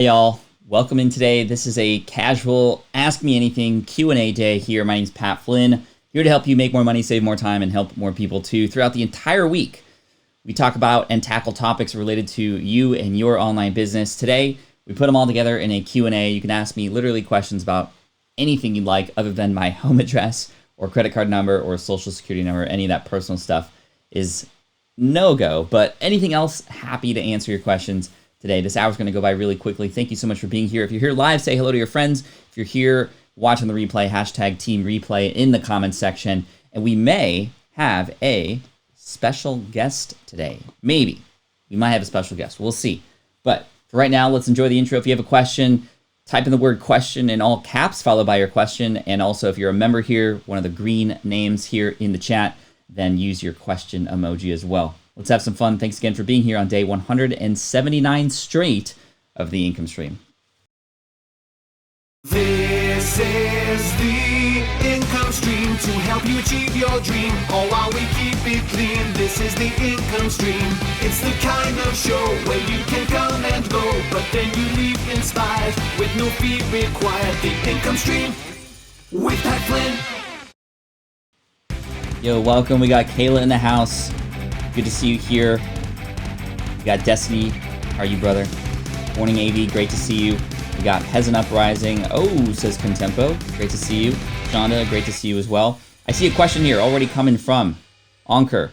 Hey y'all, welcome in today. This is a casual Ask Me Anything Q&A day here. My name's Pat Flynn, here to help you make more money, save more time, and help more people too. Throughout the entire week, we talk about and tackle topics related to you and your online business. Today, we put them all together in a Q&A. You can ask me literally questions about anything you'd like other than my home address or credit card number or social security number. Any of that personal stuff is no-go, but anything else, happy to answer your questions today. This hour's going to go by really quickly. Thank you so much for being here. If you're here live, say hello to your friends. If you're here watching the replay, hashtag team replay in the comments section. And we may have a special guest today. Maybe. We might have a special guest. We'll see. But for right now, let's enjoy the intro. If you have a question, type in the word question in all caps, followed by your question. And also, if you're a member here, one of the green names here in the chat, then use your question emoji as well. Let's have some fun. Thanks again for being here on day 179 straight of the income stream. This is the income stream to help you achieve your dream, all while we keep it clean. This is the income stream. It's the kind of show where you can come and go, but then you leave inspired with no fee required. The income stream with Pat Flynn. Yo, welcome. We got Kayla in the house. Good to see you here. We got Destiny. How are you, brother? Morning, AV. Great to see you. We got Peasant Uprising. Oh, says Contempo. Great to see you. Shonda, great to see you as well. I see a question here already coming from Ankur.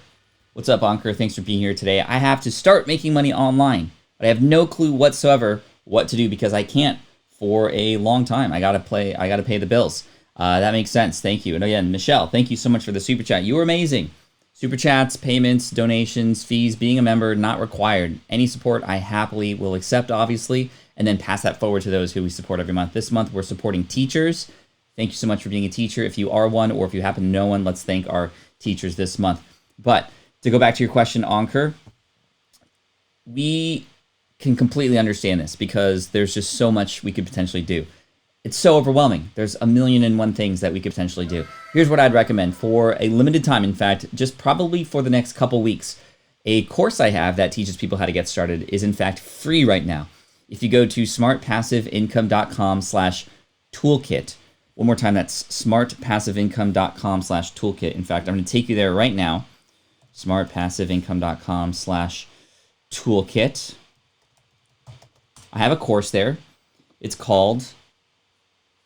What's up, Ankur? Thanks for being here today. I have to start making money online, but I have no clue whatsoever what to do because I can't for a long time. I gotta pay the bills. That makes sense. Thank you. And again, Michelle, thank you so much for the super chat. You were amazing. Super chats, payments, donations, fees, being a member, not required. Any support I happily will accept, obviously, and then pass that forward to those who we support every month. This month, we're supporting teachers. Thank you so much for being a teacher. If you are one or if you happen to know one, let's thank our teachers this month. But to go back to your question, Ankur, we can completely understand this because there's just so much we could potentially do. It's so overwhelming. There's a million and one things that we could potentially do. Here's what I'd recommend for a limited time. In fact, just probably for the next couple weeks, a course I have that teaches people how to get started is in fact free right now. If you go to smartpassiveincome.com/toolkit, one more time, that's smartpassiveincome.com/toolkit. In fact, I'm going to take you there right now. Smartpassiveincome.com/toolkit. I have a course there. It's called,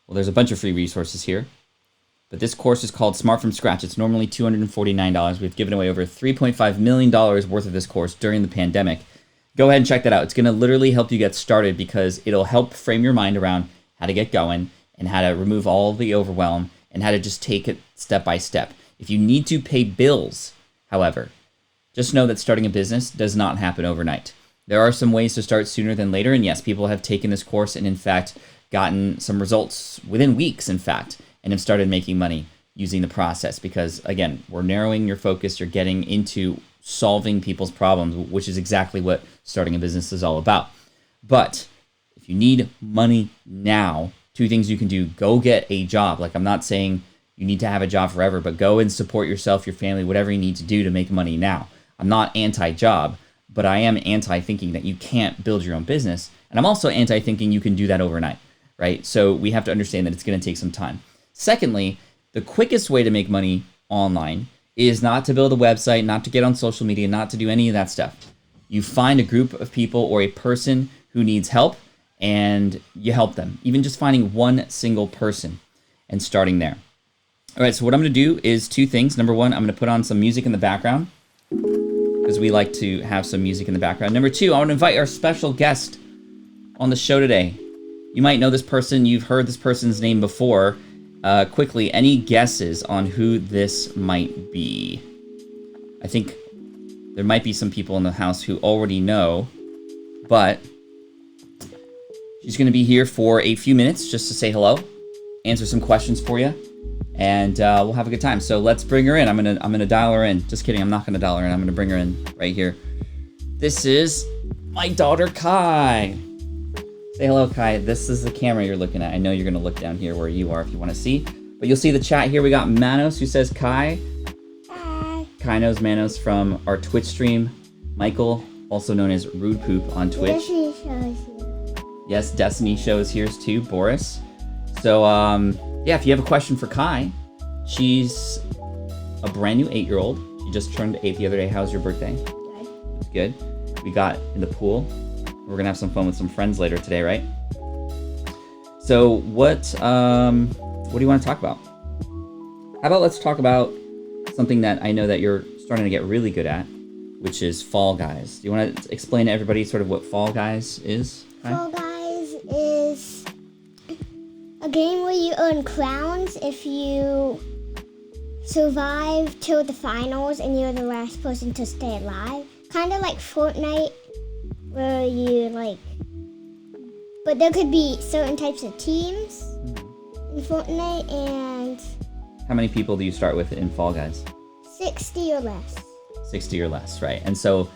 well, there's a bunch of free resources here, but this course is called Smart from Scratch. It's normally $249. We've given away over $3.5 million worth of this course during the pandemic. Go ahead and check that out. It's going to literally help you get started because it'll help frame your mind around how to get going and how to remove all the overwhelm and how to just take it step by step. If you need to pay bills, however, just know that starting a business does not happen overnight. There are some ways to start sooner than later, and yes, people have taken this course and in fact gotten some results within weeks, in fact, and have started making money using the process because, again, we're narrowing your focus. You're getting into solving people's problems, which is exactly what starting a business is all about. But if you need money now, two things you can do. Go get a job. Like, I'm not saying you need to have a job forever, but go and support yourself, your family, whatever you need to do to make money now. I'm not anti-job, but I am anti-thinking that you can't build your own business. And I'm also anti-thinking you can do that overnight. Right? So we have to understand that it's going to take some time. Secondly, the quickest way to make money online is not to build a website, not to get on social media, not to do any of that stuff. You find a group of people or a person who needs help and you help them. Even just finding one single person and starting there. All right, so what I'm going to do is two things. Number one, I'm going to put on some music in the background because we like to have some music in the background. Number two, I want to invite our special guest on the show today. You might know this person. You've heard this person's name before. Quickly, any guesses on who this might be? I think there might be some people in the house who already know, but she's going to be here for a few minutes just to say hello, answer some questions for you, and we'll have a good time. So let's bring her in. I'm gonna dial her in. Just kidding. I'm not gonna dial her in. I'm gonna bring her in right here. This is my daughter, Kai. Say hello, Kai. This is the camera you're looking at. I know you're going to look down here where you are if you want to see. But you'll see the chat here. We got Manos who says Kai. Hi. Kai knows Manos from our Twitch stream. Michael, also known as Rude Poop on Twitch. Yes, Destiny shows here too, Boris. So, yeah, if you have a question for Kai, she's a brand new 8-year-old. She just turned 8 the other day. How's your birthday? Good. It's good. We got in the pool. We're gonna have some fun with some friends later today, right? So, what do you want to talk about? How about let's talk about something that I know that you're starting to get really good at, which is Fall Guys. Do you want to explain to everybody sort of what Fall Guys is? Kai? Fall Guys is a game where you earn crowns if you survive till the finals and you're the last person to stay alive. Kind of like Fortnite, where you but there could be certain types of teams in Fortnite, and How many people do you start with in Fall Guys? 60 or less. 60 or less, right? And so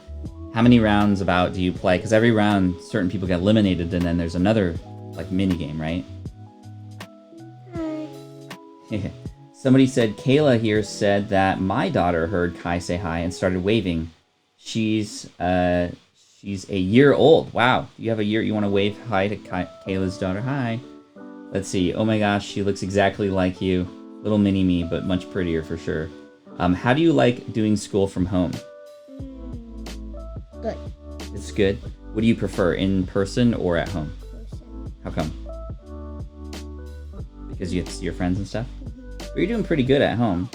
how many rounds about do you play? Because every round, certain people get eliminated, and then there's another, mini game, right? Somebody said, Kayla here said that my daughter heard Kai say hi and started waving. She's a year old. Wow. You have a year. You want to wave hi to Kayla's daughter? Hi. Let's see. Oh my gosh, she looks exactly like you. Little mini me, but much prettier for sure. How do you like doing school from home? Good. It's good. What do you prefer, in person or at home? Person. How come? Because you get to see your friends and stuff? But you're doing pretty good at home.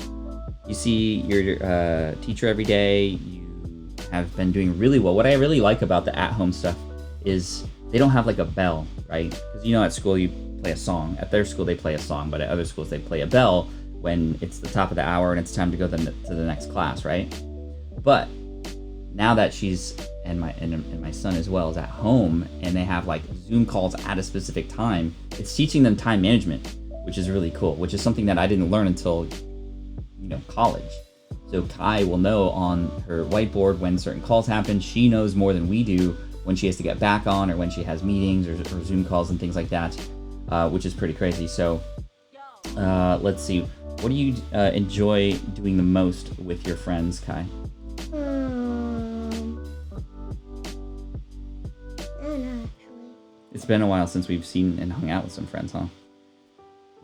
You see your teacher every day. You have been doing really well. What I really like about the at-home stuff is they don't have a bell, right? Because at school you play a song. At their school they play a song, but at other schools they play a bell when it's the top of the hour and it's time to go to the next class, right? But now that she's and my son as well is at home and they have Zoom calls at a specific time, it's teaching them time management, which is really cool, which is something that I didn't learn until college. So Kai will know on her whiteboard when certain calls happen. She knows more than we do when she has to get back on or when she has meetings or Zoom calls and things like that, which is pretty crazy. So let's see. What do you enjoy doing the most with your friends, Kai? I don't know, actually. It's been a while since we've seen and hung out with some friends, huh?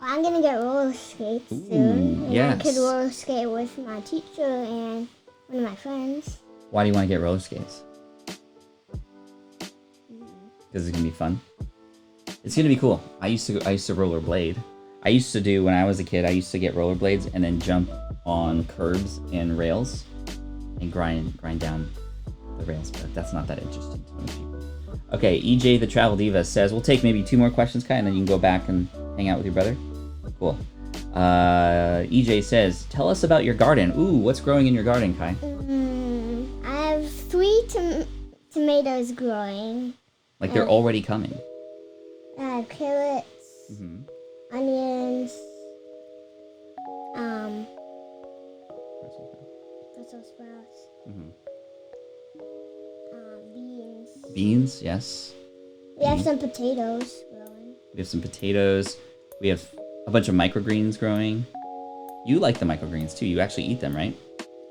Well, I'm gonna get roller skates soon. And yes. I could roller skate with my teacher and one of my friends. Why do you want to get roller skates? Because it's gonna be fun. It's gonna be cool. I used to rollerblade. I used to do, when I was a kid, I used to get rollerblades and then jump on curbs and rails and grind down the rails, but that's not that interesting to most people. Okay, EJ the Travel Diva says, we'll take maybe 2 more questions, Kai, and then you can go back and hang out with your brother. Cool. EJ says, tell us about your garden. Ooh, what's growing in your garden, Kai? I have 3 tomatoes growing. They're already coming. I have carrots, onions, Brussels sprouts, beans. Beans, yes. We have some potatoes growing. We have some potatoes. We have a bunch of microgreens growing. You like the microgreens too. You actually eat them, right?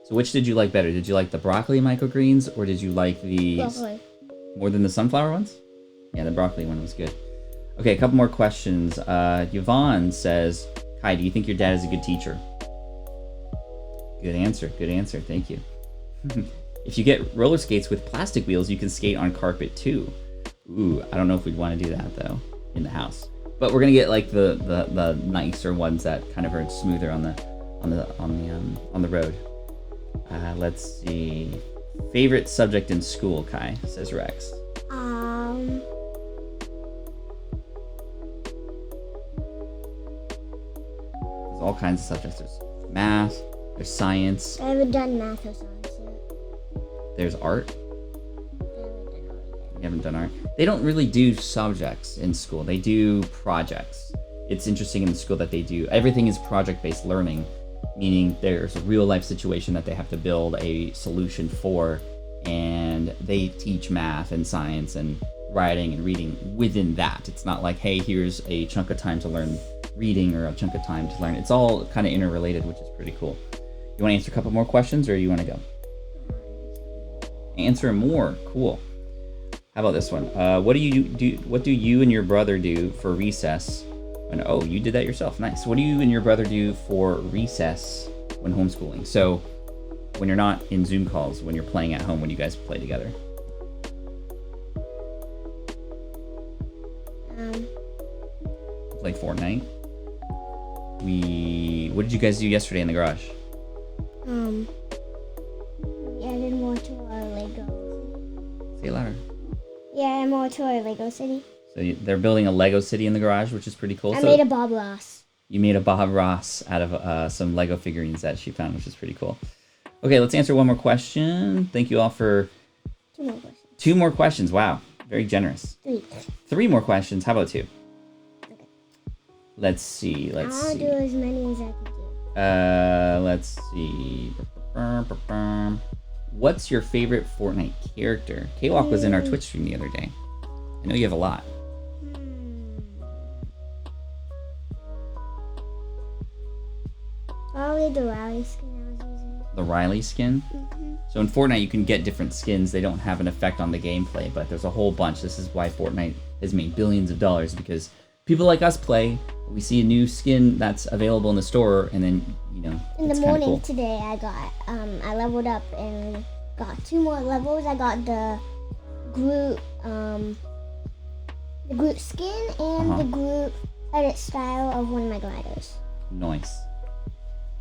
So which did you like better? Did you like the broccoli microgreens or did you like the... Broccoli. More than the sunflower ones? Yeah, the broccoli one was good. Okay, a couple more questions. Yvonne says, Kai, do you think your dad is a good teacher? Good answer. Thank you. If you get roller skates with plastic wheels, you can skate on carpet too. Ooh, I don't know if we'd want to do that though in the house. But we're gonna get the nicer ones that kind of are smoother on the road. Let's see. Favorite subject in school, Kai, says Rex. There's all kinds of subjects. There's math, there's science. I haven't done math or science yet. There's art. I haven't done art yet. You haven't done art? They don't really do subjects in school. They do projects. It's interesting in the school that they do. Everything is project-based learning, meaning there's a real-life situation that they have to build a solution for, and they teach math and science and writing and reading within that. It's not like, hey, here's a chunk of time to learn reading or a chunk of time to learn. It's all kind of interrelated, which is pretty cool. You want to answer a couple more questions or you want to go? Answer more. Cool. How about this one? What do you and your brother do for recess? Oh, you did that yourself. Nice. What do you and your brother do for recess when homeschooling? So when you're not in Zoom calls, when you're playing at home, when you guys play together. Play Fortnite. What did you guys do yesterday in the garage? We added more to our Legos. Say it louder. Yeah, more to our Lego city. So they're building a Lego city in the garage, which is pretty cool. I made a Bob Ross. You made a Bob Ross out of some Lego figurines that she found, which is pretty cool. Okay, let's answer one more question. Thank you all for 2 more questions. 2 more questions. Wow, very generous. 3 more questions. How about 2? Okay. Let's see. I'll do as many as I can do. Let's see. What's your favorite Fortnite character? K-Walk was in our Twitch stream the other day. I know you have a lot. Probably the Riley skin I was using. The Riley skin? Mm-hmm. So in Fortnite, you can get different skins. They don't have an effect on the gameplay, but there's a whole bunch. This is why Fortnite has made billions of dollars, because people like us play. We see a new skin that's available in the store, and then, In the it's morning cool. today, I leveled up and got 2 more levels. I got the Groot skin and the Groot edit style of one of my gliders. Nice.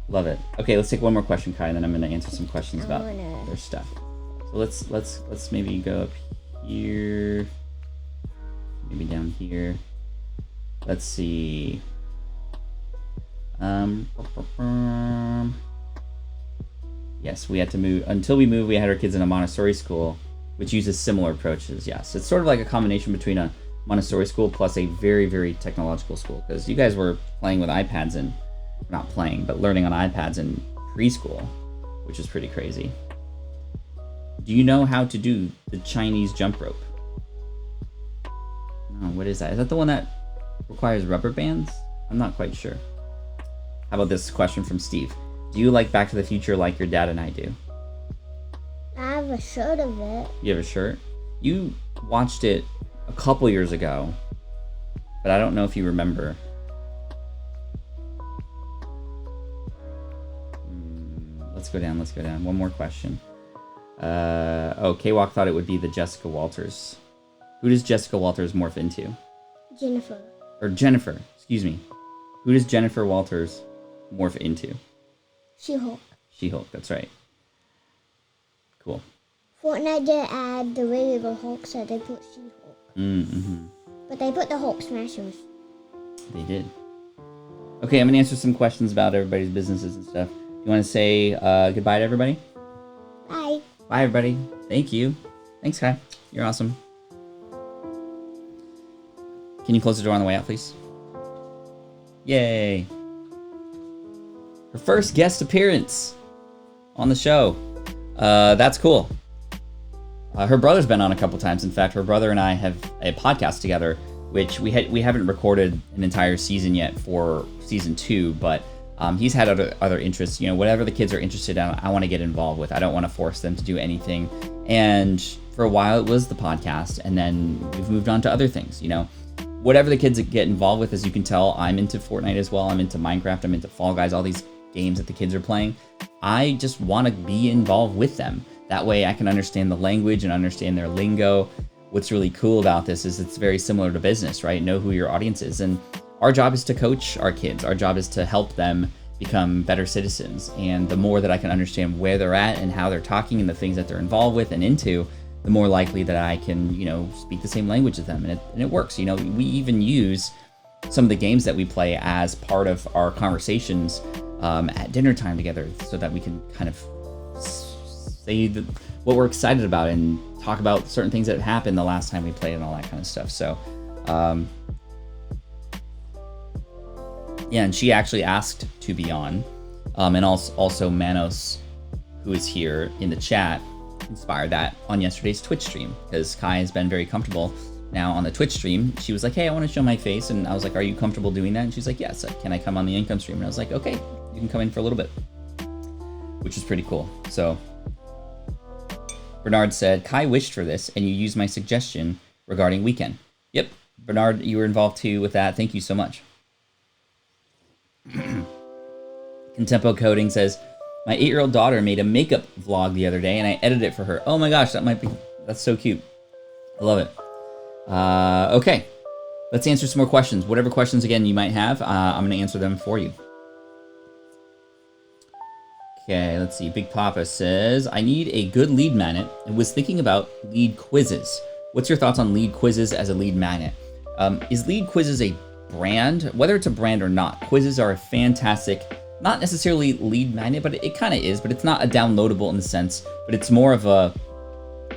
Love it. Okay, let's take one more question, Kai, and then I'm going to answer some questions about their stuff. So let's maybe go up here. Maybe down here. Let's see. Yes, we had to move. Until we moved, we had our kids in a Montessori school, which uses similar approaches. Yes, it's sort of like a combination between a Montessori school plus a very, very technological school. Because you guys were playing with iPads and not playing, but learning on iPads in preschool, which is pretty crazy. Do you know how to do the Chinese jump rope? No, what is that? Is that the one that requires rubber bands? I'm not quite sure. How about this question from Steve? Do you like Back to the Future like your dad and I do? I have a shirt of it. You have a shirt? You watched it a couple years ago, but I don't know if you remember. Let's go down. One more question. K-Walk thought it would be the Jessica Walters. Who does Jessica Walters morph into? Jennifer, excuse me. Who does Jennifer Walters morph into? She-Hulk. She-Hulk, that's right. Cool. Fortnite did add the regular Hulk, so they put She-Hulk. Mm-hmm. But they put the Hulk Smashers. They did. Okay, I'm going to answer some questions about everybody's businesses and stuff. You want to say goodbye to everybody? Bye. Bye, everybody. Thank you. Thanks, Kai. You're awesome. Can you close the door on the way out, please? Yay. Her first guest appearance on the show. That's cool. Her brother's been on a couple times. In fact, her brother and I have a podcast together, which we haven't recorded an entire season yet for season 2, but he's had other interests. Whatever the kids are interested in, I want to get involved with. I don't want to force them to do anything. And for a while, it was the podcast, and then we've moved on to other things. Whatever the kids get involved with, as you can tell, I'm into Fortnite as well. I'm into Minecraft. I'm into Fall Guys. All these games that the kids are playing. I just want to be involved with them. That way, I can understand the language and understand their lingo. What's really cool about this is it's very similar to business, right? Know who your audience is, and our job is to coach our kids. Our job is to help them become better citizens. And the more that I can understand where they're at and how they're talking and the things that they're involved with and into, the more likely that I can, speak the same language as them. And it works. We even use some of the games that we play as part of our conversations at dinner time together, so that we can kind of say what we're excited about and talk about certain things that happened the last time we played and all that kind of stuff. So, yeah, and she actually asked to be on. And also Manos, who is here in the chat, inspired that on yesterday's Twitch stream, because Kai has been very comfortable now on the Twitch stream. She was like, hey, I want to show my face. And I was like, are you comfortable doing that? And she's like, yes. Can I come on the income stream? And I was like, okay, you can come in for a little bit, which is pretty cool. So Bernard said, Kai wished for this, and you used my suggestion regarding weekend. Yep, Bernard, you were involved too with that. Thank you so much. Contempo Coding says, my 8-year-old daughter made a makeup vlog the other day, and I edited it for her. Oh my gosh, that's so cute. I love it. Okay, let's answer some more questions. Whatever questions, again, you might have, I'm going to answer them for you. Okay, let's see. Big Poppa says, I need a good lead magnet and was thinking about lead quizzes. What's your thoughts on lead quizzes as a lead magnet? Is lead quizzes a brand? Whether it's a brand or not, quizzes are a fantastic, not necessarily lead magnet, but it kind of is, but it's not a downloadable in the sense, but it's more of a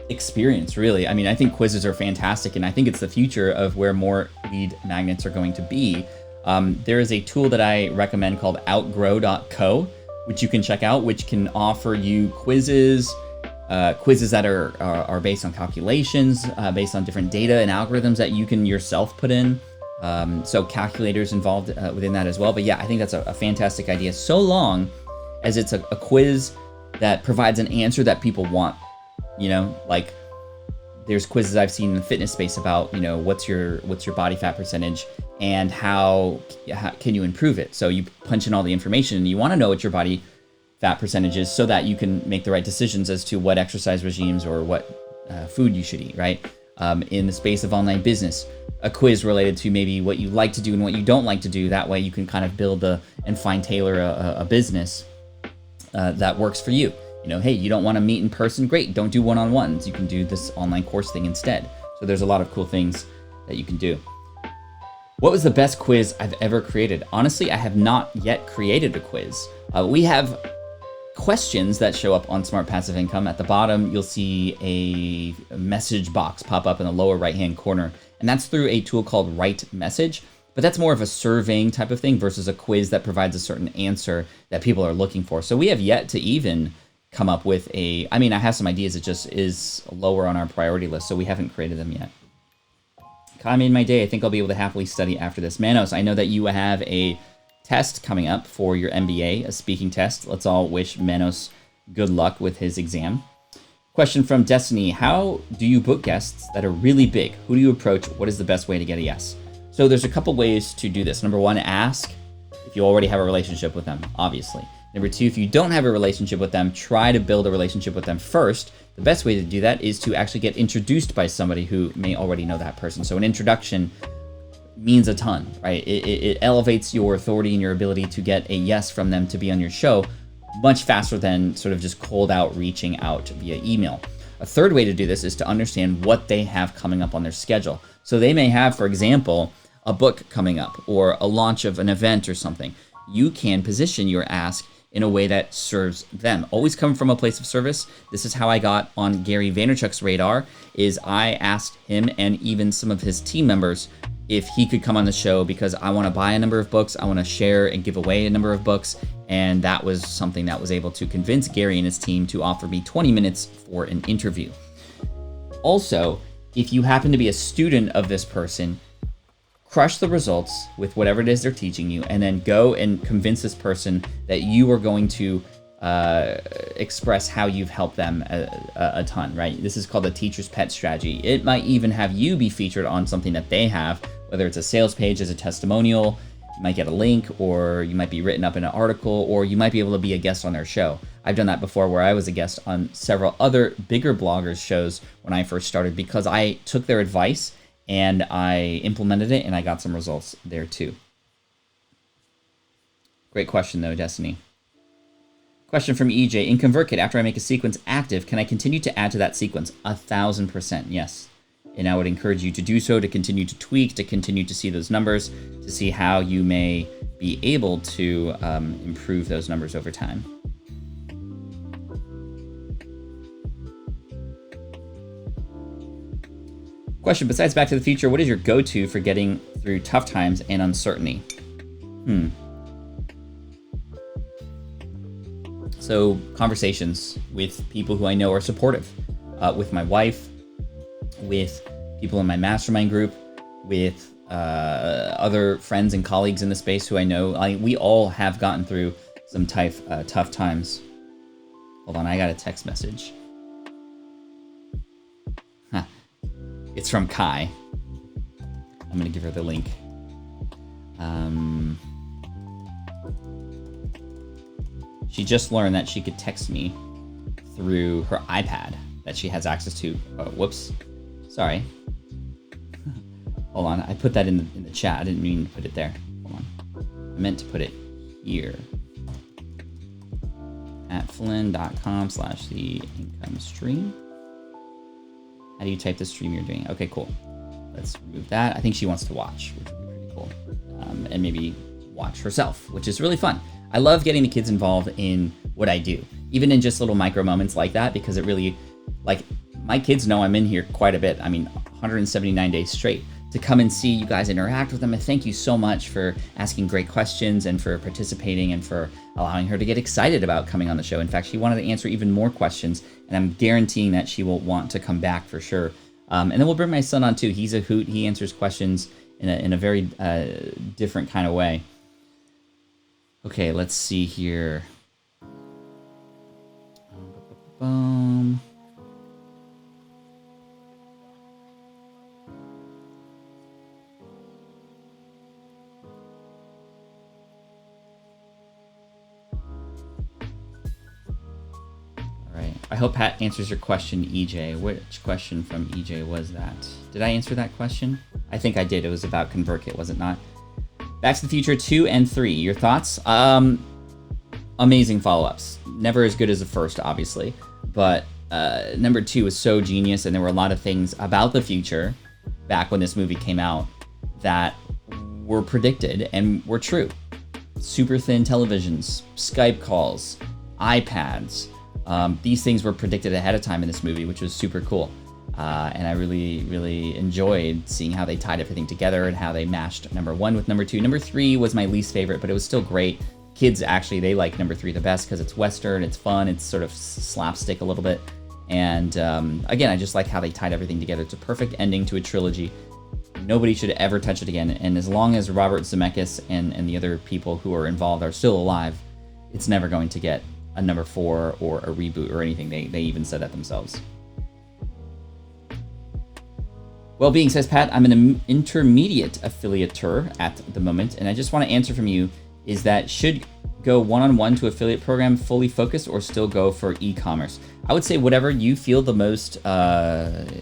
experience, really. I mean, I think quizzes are fantastic, and I think it's the future of where more lead magnets are going to be. There is a tool that I recommend called outgrow.co, which you can check out, which can offer you quizzes that are based on calculations, based on different data and algorithms that you can yourself put in. So calculators involved within that as well. But yeah, I think that's a fantastic idea, so long as it's a quiz that provides an answer that people want. You know, like there's quizzes I've seen in the fitness space about, you know, what's your body fat percentage and how can you improve it. So you punch in all the information and you want to know what your body fat percentage is so that you can make the right decisions as to what exercise regimes or what food you should eat, right? In the space of online business, a quiz related to maybe what you like to do and what you don't like to do. That way you can kind of build and fine tailor a business that works for you. You know, hey, you don't want to meet in person? Great, don't do one-on-ones. You can do this online course thing instead. So there's a lot of cool things that you can do. What was the best quiz I've ever created? Honestly, I have not yet created a quiz. We have questions that show up on Smart Passive Income. At the bottom, you'll see a message box pop up in the lower right-hand corner. And that's through a tool called Write Message. But that's more of a surveying type of thing versus a quiz that provides a certain answer that people are looking for. So we have yet to even come up with I have some ideas. It just is lower on our priority list, so we haven't created them yet. Kai made my day. I think I'll be able to happily study after this. Manos, I know that you have a test coming up for your MBA, a speaking test. Let's all wish Manos good luck with his exam. Question from Destiny. How do you book guests that are really big? Who do you approach? What is the best way to get a yes? So there's a couple ways to do this. Number one, ask if you already have a relationship with them, obviously. Number two, if you don't have a relationship with them, try to build a relationship with them first. The best way to do that is to actually get introduced by somebody who may already know that person. So an introduction means a ton, right? It elevates your authority and your ability to get a yes from them to be on your show much faster than sort of just cold out reaching out via email. A third way to do this is to understand what they have coming up on their schedule. So they may have, for example, a book coming up or a launch of an event or something. You can position your ask in a way that serves them. Always come from a place of service. This is how I got on Gary Vaynerchuk's radar, is I asked him and even some of his team members if he could come on the show because I want to buy a number of books, I want to share and give away a number of books, and that was something that was able to convince Gary and his team to offer me 20 minutes for an interview. Also, if you happen to be a student of this person, crush the results with whatever it is they're teaching you, and then go and convince this person that you are going to express how you've helped them a ton, right? This is called the teacher's pet strategy. It might even have you be featured on something that they have, whether it's a sales page as a testimonial, you might get a link, or you might be written up in an article, or you might be able to be a guest on their show. I've done that before where I was a guest on several other bigger bloggers' shows when I first started because I took their advice and I implemented it, and I got some results there too. Great question, though, Destiny. Question from EJ. In ConvertKit, after I make a sequence active, can I continue to add to that sequence? 1,000%, yes. And I would encourage you to do so, to continue to tweak, to continue to see those numbers, to see how you may be able to improve those numbers over time. Question, besides Back to the Future, what is your go-to for getting through tough times and uncertainty? So conversations with people who I know are supportive, with my wife, with people in my mastermind group, with other friends and colleagues in the space who I know. We all have gotten through some tough times. Hold on, I got a text message. from Kai. I'm going to give her the link. She just learned that she could text me through her iPad that she has access to. Oh, whoops. Sorry. Hold on. I put that in the chat. I didn't mean to put it there. Hold on. I meant to put it here. At flynn.com/the income stream. How do you type the stream you're doing? Okay, cool. Let's remove that. I think she wants to watch, which would be pretty cool. And maybe watch herself, which is really fun. I love getting the kids involved in what I do, even in just little micro moments like that, because it really, like, my kids know I'm in here quite a bit. I mean, 179 days straight. To come and see you guys interact with them, and thank you so much for asking great questions and for participating and for allowing her to get excited about coming on the show. In fact, she wanted to answer even more questions, and I'm guaranteeing that she will want to come back for sure. And then we'll bring my son on too. He's a hoot. He answers questions in a very different kind of way. Okay, let's see here. I hope Pat answers your question, EJ. Which question from EJ was that? Did I answer that question? I think I did. It was about ConvertKit, was it not? Back to the Future 2 and 3. Your thoughts? Amazing follow-ups. Never as good as the first, obviously. But number 2 was so genius, and there were a lot of things about the future back when this movie came out that were predicted and were true. Super thin televisions, Skype calls, iPads. These things were predicted ahead of time in this movie, which was super cool. And I really, really enjoyed seeing how they tied everything together and how they mashed number 1 with number 2. Number 3 was my least favorite, but it was still great. Kids, actually, they like number 3 the best because it's Western, it's fun, it's sort of slapstick a little bit. And again, I just like how they tied everything together. It's a perfect ending to a trilogy. Nobody should ever touch it again. And as long as Robert Zemeckis and the other people who are involved are still alive, it's never going to get a number 4 or a reboot or anything. They even said that themselves. Well-being, says Pat, I'm an intermediate affiliateur at the moment, and I just want to answer from you, is that should go one-on-one to affiliate program fully focused or still go for e-commerce? I would say whatever you feel the most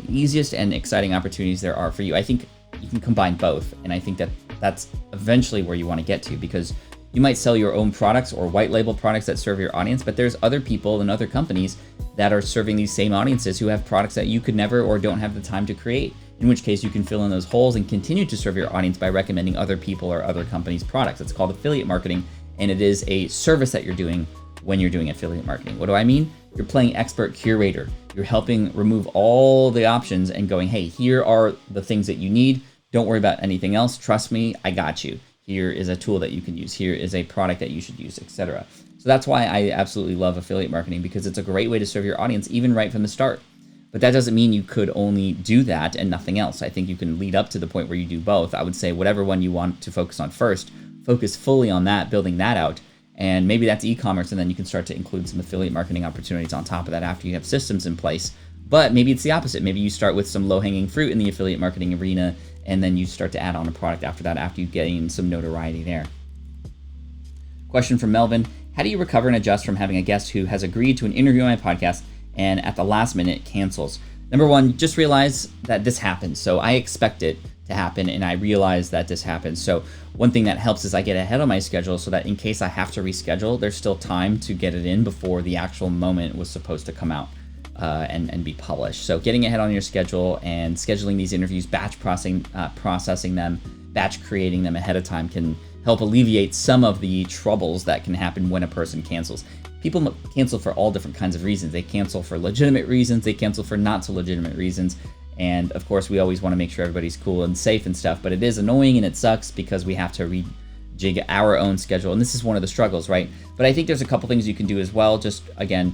easiest and exciting opportunities there are for you. I think you can combine both, and I think that that's eventually where you want to get to, because you might sell your own products or white label products that serve your audience, but there's other people and other companies that are serving these same audiences who have products that you could never or don't have the time to create, in which case you can fill in those holes and continue to serve your audience by recommending other people or other companies' products. It's called affiliate marketing, and it is a service that you're doing when you're doing affiliate marketing. What do I mean? You're playing expert curator. You're helping remove all the options and going, hey, here are the things that you need. Don't worry about anything else. Trust me, I got you. Here is a tool that you can use. Here is a product that you should use, etc. So that's why I absolutely love affiliate marketing, because it's a great way to serve your audience, even right from the start. But that doesn't mean you could only do that and nothing else. I think you can lead up to the point where you do both. I would say whatever one you want to focus on first, focus fully on that, building that out. And maybe that's e-commerce, and then you can start to include some affiliate marketing opportunities on top of that after you have systems in place. But maybe it's the opposite. Maybe you start with some low-hanging fruit in the affiliate marketing arena, and then you start to add on a product after that, after you gain some notoriety there. Question from Melvin. How do you recover and adjust from having a guest who has agreed to an interview on my podcast and at the last minute cancels? Number one, just realize that this happens. So I expect it to happen, and I realize that this happens. So one thing that helps is I get ahead of my schedule so that in case I have to reschedule, there's still time to get it in before the actual moment was supposed to come out and be published. So getting ahead on your schedule and scheduling these interviews, batch processing them, batch creating them ahead of time can help alleviate some of the troubles that can happen when a person cancels. People cancel for all different kinds of reasons. They cancel for legitimate reasons, they cancel for not so legitimate reasons. And of course, we always want to make sure everybody's cool and safe and stuff, but it is annoying and it sucks because we have to rejig our own schedule. And this is one of the struggles, right? But I think there's a couple things you can do as well. Just, again,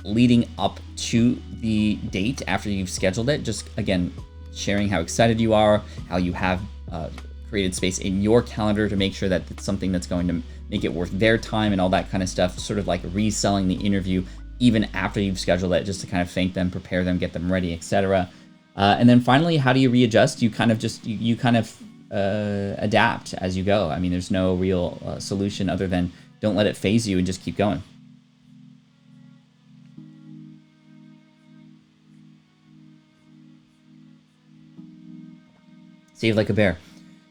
leading up to the date after you've scheduled it, just, again, sharing how excited you are, how you have created space in your calendar to make sure that it's something that's going to make it worth their time and all that kind of stuff, sort of like reselling the interview even after you've scheduled it, just to kind of thank them, prepare them, get them ready, etc. And then finally, how do you readjust? You kind of just you kind of adapt as you go. I mean, there's no real solution other than don't let it phase you and just keep going. Save like a bear. Do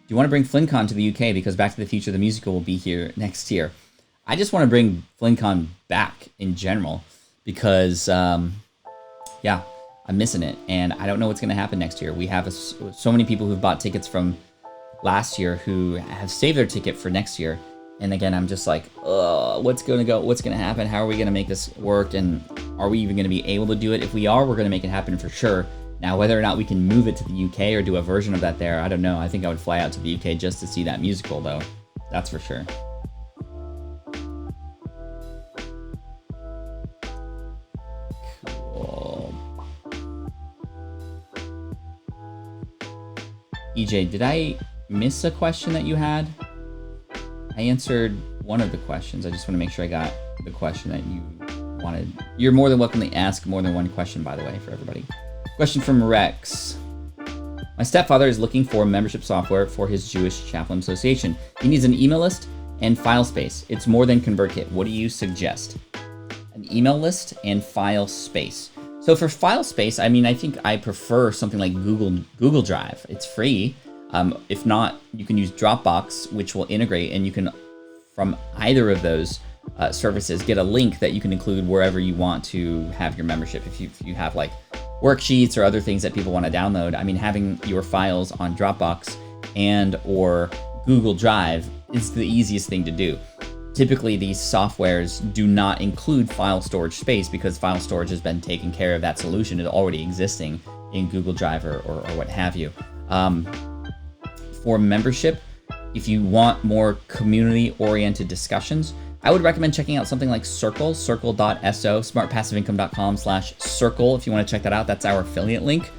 you want to bring FlynnCon to the UK because Back to the Future the musical will be here next year? I just want to bring FlynnCon back in general because, yeah, I'm missing it, and I don't know what's going to happen next year. We have so many people who've bought tickets from last year who have saved their ticket for next year, and again, I'm just like, what's going to happen? How are we going to make this work, and are we even going to be able to do it? If we are, we're going to make it happen for sure. Now, whether or not we can move it to the UK or do a version of that there, I don't know. I think I would fly out to the UK just to see that musical, though. That's for sure. Cool. EJ, did I miss a question that you had? I answered one of the questions. I just want to make sure I got the question that you wanted. You're more than welcome to ask more than one question, by the way, for everybody. Question from Rex. My stepfather is looking for membership software for his Jewish Chaplain Association. He needs an email list and file space. It's more than ConvertKit. What do you suggest? An email list and file space. So for file space, I mean, I think I prefer something like Google Drive. It's free. If not, you can use Dropbox, which will integrate, and you can, from either of those services, get a link that you can include wherever you want to have your membership. If you have like worksheets or other things that people want to download, I mean, having your files on Dropbox and or Google Drive is the easiest thing to do. Typically, these softwares do not include file storage space because file storage has been taken care of. That solution is already existing in Google Drive or what have you. For membership, if you want more community-oriented discussions, I would recommend checking out something like Circle, circle.so, smartpassiveincome.com/circle. If you want to check that out, that's our affiliate link.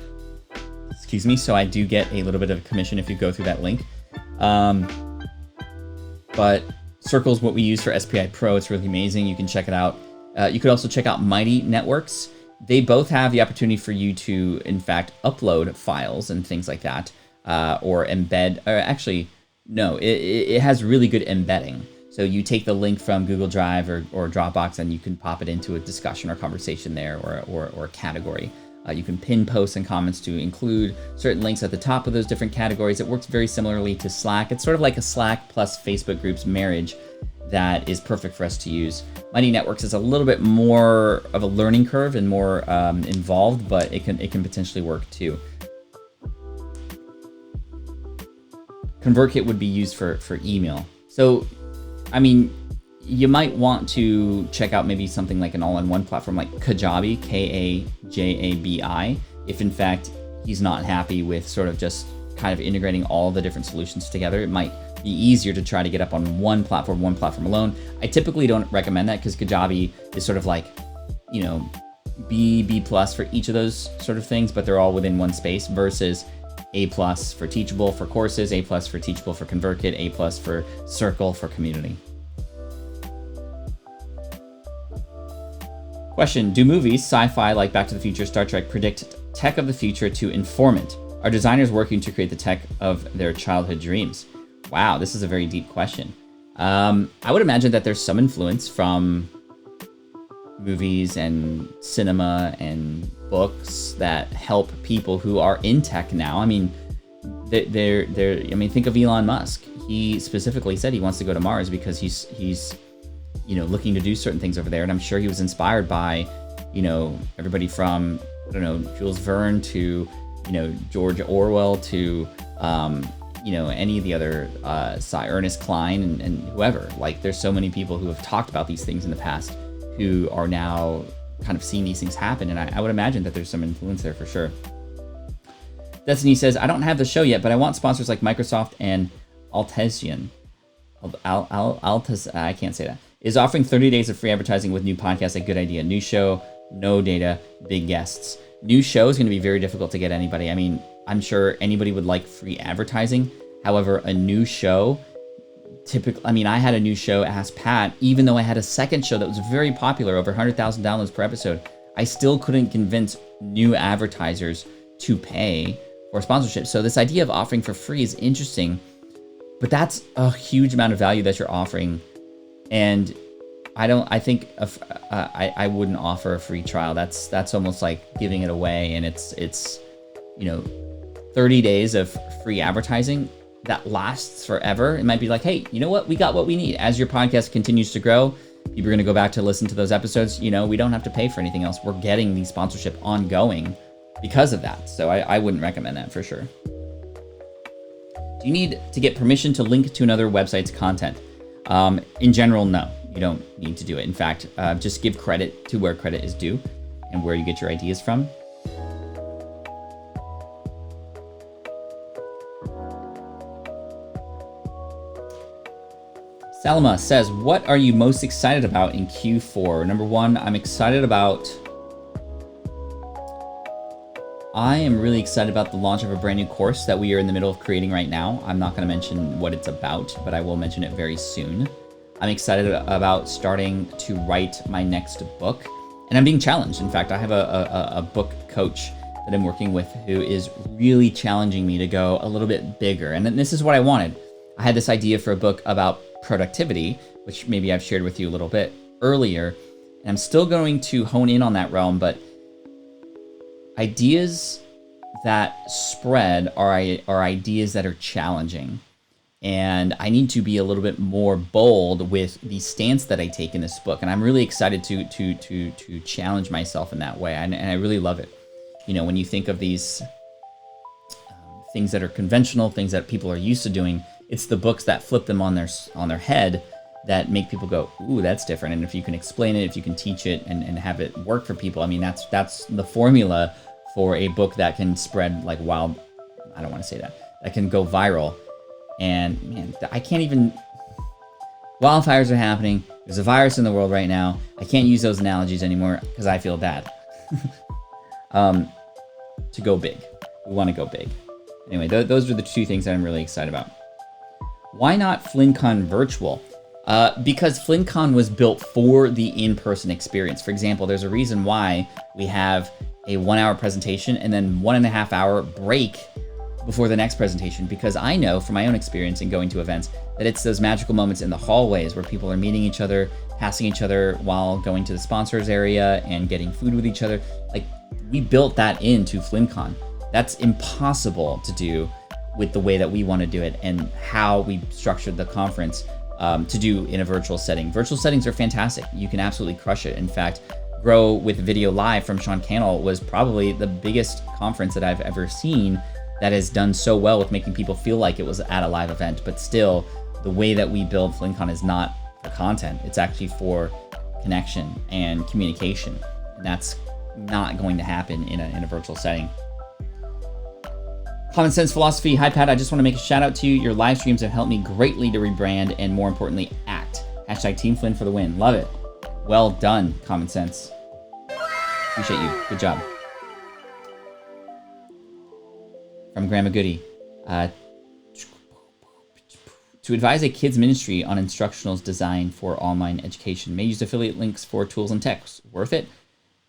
Excuse me, so I do get a little bit of a commission if you go through that link. But Circle is what we use for SPI Pro. It's really amazing. You can check it out. You could also check out Mighty Networks. They both have the opportunity for you to, in fact, upload files and things like that, or embed. Or actually, no, it has really good embedding. So you take the link from Google Drive or Dropbox and you can pop it into a discussion or conversation there or a category. You can pin posts and comments to include certain links at the top of those different categories. It works very similarly to Slack. It's sort of like a Slack plus Facebook groups marriage that is perfect for us to use. Mighty Networks is a little bit more of a learning curve and more involved, but it can potentially work too. ConvertKit would be used for email. So, I mean, you might want to check out maybe something like an all-in-one platform like Kajabi, Kajabi, if in fact he's not happy with sort of just kind of integrating all the different solutions together. It might be easier to try to get up on one platform alone. I typically don't recommend that because Kajabi is sort of like, you know, B plus for each of those sort of things, but they're all within one space versus A+ for Teachable for courses, A+ for Teachable for ConvertKit, A+ for Circle for community. Question, do movies, sci-fi like Back to the Future, Star Trek, predict tech of the future to inform it? Are designers working to create the tech of their childhood dreams? Wow, this is a very deep question. I would imagine that there's some influence from movies and cinema and books that help people who are in tech now. I mean, think of Elon Musk. He specifically said he wants to go to Mars because he's looking to do certain things over there, and I'm sure he was inspired by, everybody from, Jules Verne to, George Orwell to, any of the other, Ernest Cline and whoever. Like, there's so many people who have talked about these things in the past who are now kind of seeing these things happen, and I would imagine that there's some influence there for sure. Destiny says, I don't have the show yet, but I want sponsors like Microsoft and Altesian. I can't say that. Is offering 30 days of free advertising with new podcasts a good idea? New show, no data, big guests. New show is going to be very difficult to get anybody. I mean, I'm sure anybody would like free advertising. However, a new show, I had a new show, Ask Pat, even though I had a second show that was very popular, over 100,000 downloads per episode, I still couldn't convince new advertisers to pay for sponsorship. So this idea of offering for free is interesting, but that's a huge amount of value that you're offering. And I think I wouldn't offer a free trial. That's almost like giving it away. And it's 30 days of free advertising that lasts forever. It might be like, hey, you know what? We got what we need. As your podcast continues to grow, people are going to go back to listen to those episodes. We don't have to pay for anything else. We're getting the sponsorship ongoing because of that. So I wouldn't recommend that for sure. Do you need to get permission to link to another website's content? In general, no. You don't need to do it. In fact, just give credit to where credit is due and where you get your ideas from. Salma says, what are you most excited about in Q4? Number one, I am really excited about the launch of a brand new course that we are in the middle of creating right now. I'm not going to mention what it's about, but I will mention it very soon. I'm excited about starting to write my next book, and I'm being challenged. In fact, I have a book coach that I'm working with who is really challenging me to go a little bit bigger. And this is what I wanted. I had this idea for a book about productivity, which maybe I've shared with you a little bit earlier, and I'm still going to hone in on that realm, but ideas that spread are ideas that are challenging. And I need to be a little bit more bold with the stance that I take in this book. And I'm really excited to challenge myself in that way. And I really love it. When you think of these things that are conventional, things that people are used to doing, it's the books that flip them on their head that make people go, ooh, that's different. And if you can explain it, if you can teach it and have it work for people, I mean, that's the formula for a book that can spread like wild. I don't want to say that can go viral. And man, I can't even, wildfires are happening. There's a virus in the world right now. I can't use those analogies anymore because I feel bad. To go big. We want to go big. Anyway, those are the two things that I'm really excited about. Why not FlynnCon virtual? Because FlynnCon was built for the in-person experience. For example, there's a reason why we have a 1-hour presentation and then 1.5 hour break before the next presentation, because I know from my own experience in going to events that it's those magical moments in the hallways where people are meeting each other, passing each other while going to the sponsors area and getting food with each other. Like, we built that into FlynnCon. That's impossible to do with the way that we want to do it and how we structured the conference to do in a virtual setting. Virtual settings are fantastic. You can absolutely crush it. In fact, Grow with Video Live from Sean Cannell was probably the biggest conference that I've ever seen that has done so well with making people feel like it was at a live event. But still, the way that we build FlynnCon is not for content. It's actually for connection and communication. And that's not going to happen in a virtual setting. Common Sense Philosophy. Hi, Pat. I just want to make a shout out to you. Your live streams have helped me greatly to rebrand and, more importantly, act. Hashtag Team Flynn for the win. Love it. Well done, Common Sense. Appreciate you. Good job. From Grandma Goodie. To advise a kids ministry on instructionals designed for online education. May use affiliate links for tools and techs. Worth it?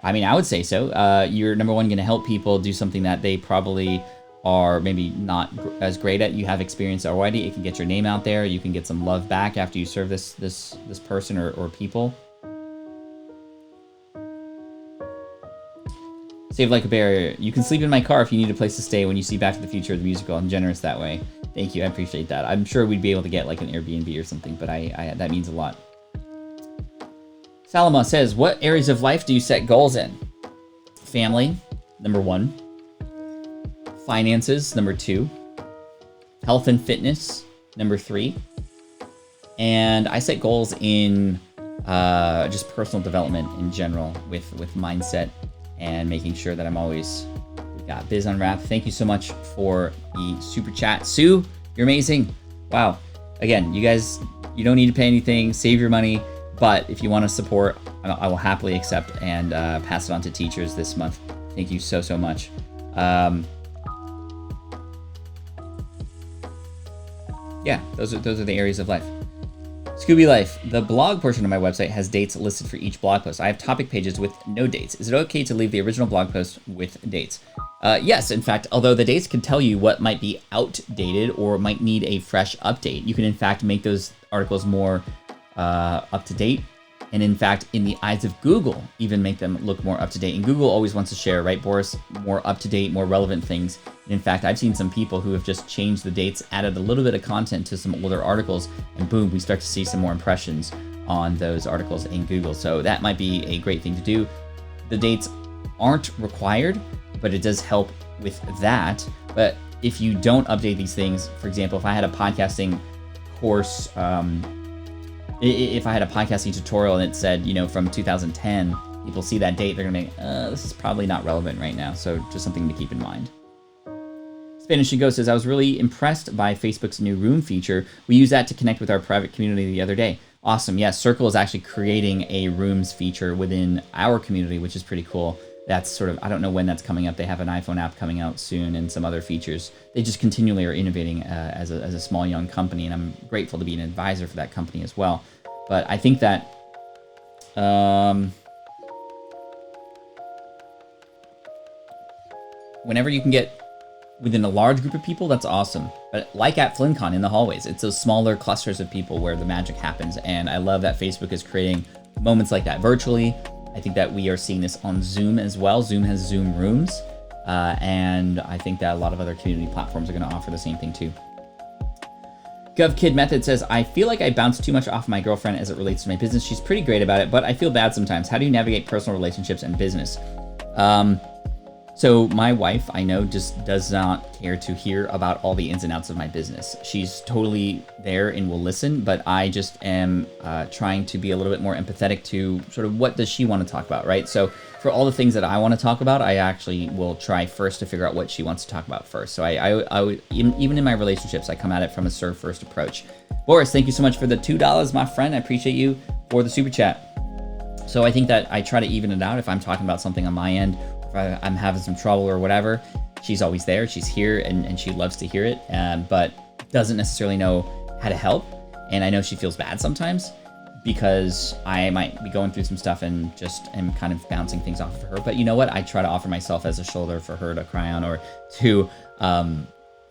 I mean, I would say so. You're, number one, going to help people do something that they probably are maybe not as great at. You have experience already. It can get your name out there. You can get some love back after you serve this person or people. Save like a bear. You can sleep in my car if you need a place to stay when you see Back to the Future the musical. I'm generous that way. Thank you. I appreciate that. I'm sure we'd be able to get like an Airbnb or something, but I that means a lot. Salama says, what areas of life do you set goals in? Family, number 1. Finances, number 2. Health and fitness, number 3. And I set goals in just personal development in general with mindset and making sure that I'm always, we got Biz Unwrapped. Thank you so much for the super chat. Sue, you're amazing. Wow. Again, you guys, you don't need to pay anything, save your money, but if you want to support, I will happily accept and pass it on to teachers this month. Thank you so, so much. Yeah, those are the areas of life. Scooby Life. The blog portion of my website has dates listed for each blog post. I have topic pages with no dates. Is it okay to leave the original blog post with dates? Yes, in fact, although the dates can tell you what might be outdated or might need a fresh update, you can in fact make those articles more up to date. And in fact, in the eyes of Google, even make them look more up to date. And Google always wants to share, right, Boris, more up to date, more relevant things. And in fact, I've seen some people who have just changed the dates, added a little bit of content to some older articles, and boom, we start to see some more impressions on those articles in Google. So that might be a great thing to do. The dates aren't required, but it does help with that. But if you don't update these things, for example, if I had a podcasting course, if I had a podcasting tutorial and it said, from 2010, people see that date, they're gonna be, this is probably not relevant right now. So just something to keep in mind. Spanish and Go says, I was really impressed by Facebook's new room feature. We used that to connect with our private community the other day. Awesome. Yes, Circle is actually creating a rooms feature within our community, which is pretty cool. That's sort of, I don't know when that's coming up. They have an iPhone app coming out soon and some other features. They just continually are innovating as a small, young company, and I'm grateful to be an advisor for that company as well. But I think that whenever you can get within a large group of people, that's awesome. But like at FlynnCon in the hallways, it's those smaller clusters of people where the magic happens. And I love that Facebook is creating moments like that virtually. I think that we are seeing this on Zoom as well. Zoom has Zoom rooms. And I think that a lot of other community platforms are going to offer the same thing too. GovKid Method says, I feel like I bounce too much off my girlfriend as it relates to my business. She's pretty great about it, but I feel bad sometimes. How do you navigate personal relationships and business? So my wife, I know, just does not care to hear about all the ins and outs of my business. She's totally there and will listen, but I just am trying to be a little bit more empathetic to sort of what does she want to talk about, right? So for all the things that I want to talk about, I actually will try first to figure out what she wants to talk about first. So I would, even in my relationships, I come at it from a serve first approach. Boris, thank you so much for the $2, my friend. I appreciate you for the super chat. So I think that I try to even it out. If I'm talking about something on my end, if I'm having some trouble or whatever, she's always there. She's here and she loves to hear it, but doesn't necessarily know how to help. And I know she feels bad sometimes because I might be going through some stuff and just am kind of bouncing things off of her. But you know what? I try to offer myself as a shoulder for her to cry on, or to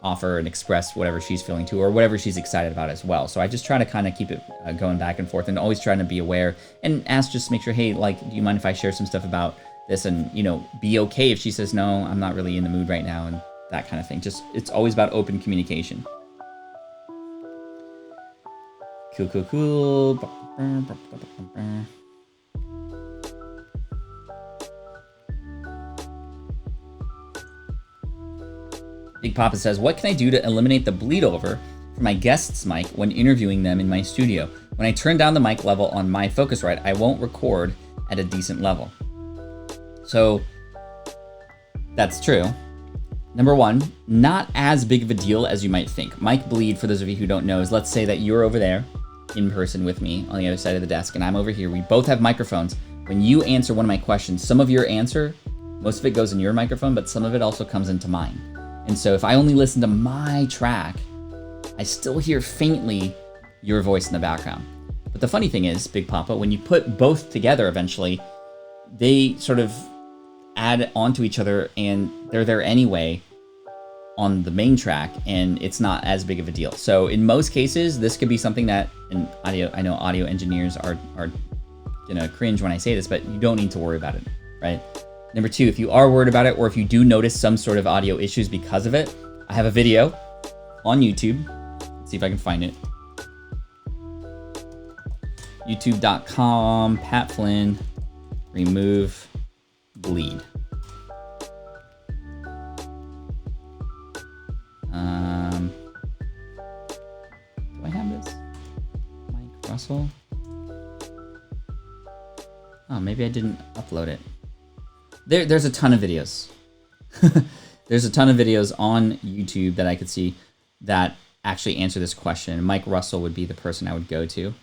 offer and express whatever she's feeling too, or whatever she's excited about as well. So I just try to kind of keep it going back and forth, and always trying to be aware and ask, just to make sure, hey, like, do you mind if I share some stuff about this? And, be okay if she says, no, I'm not really in the mood right now, and that kind of thing. Just, it's always about open communication. Cool. Big Poppa says, what can I do to eliminate the bleed over for my guest's mic when interviewing them in my studio? When I turn down the mic level on my Focusrite, I won't record at a decent level. So that's true. Number one, not as big of a deal as you might think. Mic bleed, for those of you who don't know, is, let's say that you're over there in person with me on the other side of the desk and I'm over here. We both have microphones. When you answer one of my questions, some of your answer, most of it goes in your microphone, but some of it also comes into mine. And so if I only listen to my track, I still hear faintly your voice in the background. But the funny thing is, Big Poppa, when you put both together eventually, they sort of add onto each other and they're there anyway on the main track, and it's not as big of a deal. So in most cases, this could be something that, and I know audio engineers are gonna cringe when I say this, but you don't need to worry about it, right? Number two, if you are worried about it, or if you do notice some sort of audio issues because of it, I have a video on YouTube. Let's see if I can find it. YouTube.com, Pat Flynn, remove bleed. Do I have this? Mike Russell? Oh, maybe I didn't upload it. There's a ton of videos. There's a ton of videos on YouTube that I could see that actually answer this question. Mike Russell would be the person I would go to.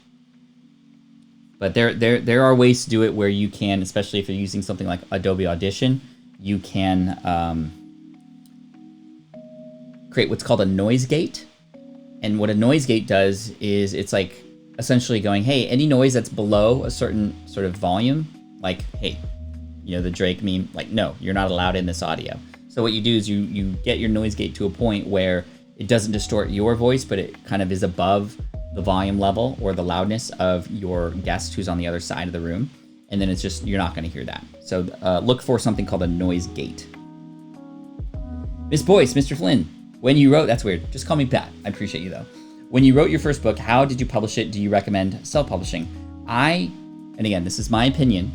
But there are ways to do it where you can, especially if you're using something like Adobe Audition, you can create what's called a noise gate. And what a noise gate does is it's like essentially going, hey, any noise that's below a certain sort of volume, like, hey, the Drake meme, like, no, you're not allowed in this audio. So what you do is you get your noise gate to a point where it doesn't distort your voice, but it kind of is above the volume level or the loudness of your guest who's on the other side of the room. And then it's just, you're not going to hear that. So look for something called a noise gate. Miss Boyce, Mr. Flynn, when you wrote, that's weird. Just call me Pat. I appreciate you though. When you wrote your first book, how did you publish it? Do you recommend self-publishing? And again, this is my opinion,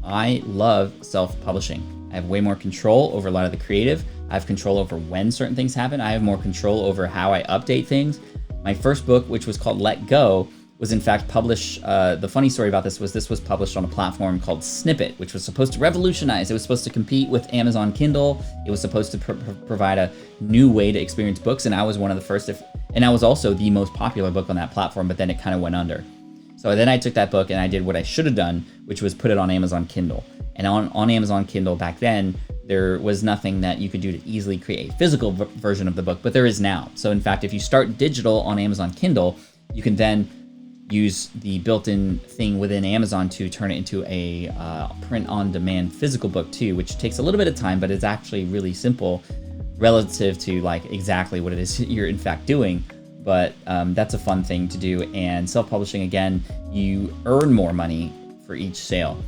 I love self-publishing. I have way more control over a lot of the creative. I have control over when certain things happen. I have more control over how I update things. My first book, which was called Let Go, was in fact published. The funny story about this was published on a platform called Snippet, which was supposed to revolutionize. It was supposed to compete with Amazon Kindle. It was supposed to provide a new way to experience books. And I was one of the first, and I was also the most popular book on that platform, but then it kind of went under. So then I took that book and I did what I should have done, which was put it on Amazon Kindle. And on Amazon Kindle back then, there was nothing that you could do to easily create a physical version of the book, but there is now. So in fact, if you start digital on Amazon Kindle, you can then use the built-in thing within Amazon to turn it into a print-on-demand physical book too, which takes a little bit of time, but it's actually really simple relative to like exactly what it is you're in fact doing. But that's a fun thing to do. And self-publishing, again, you earn more money for each sale.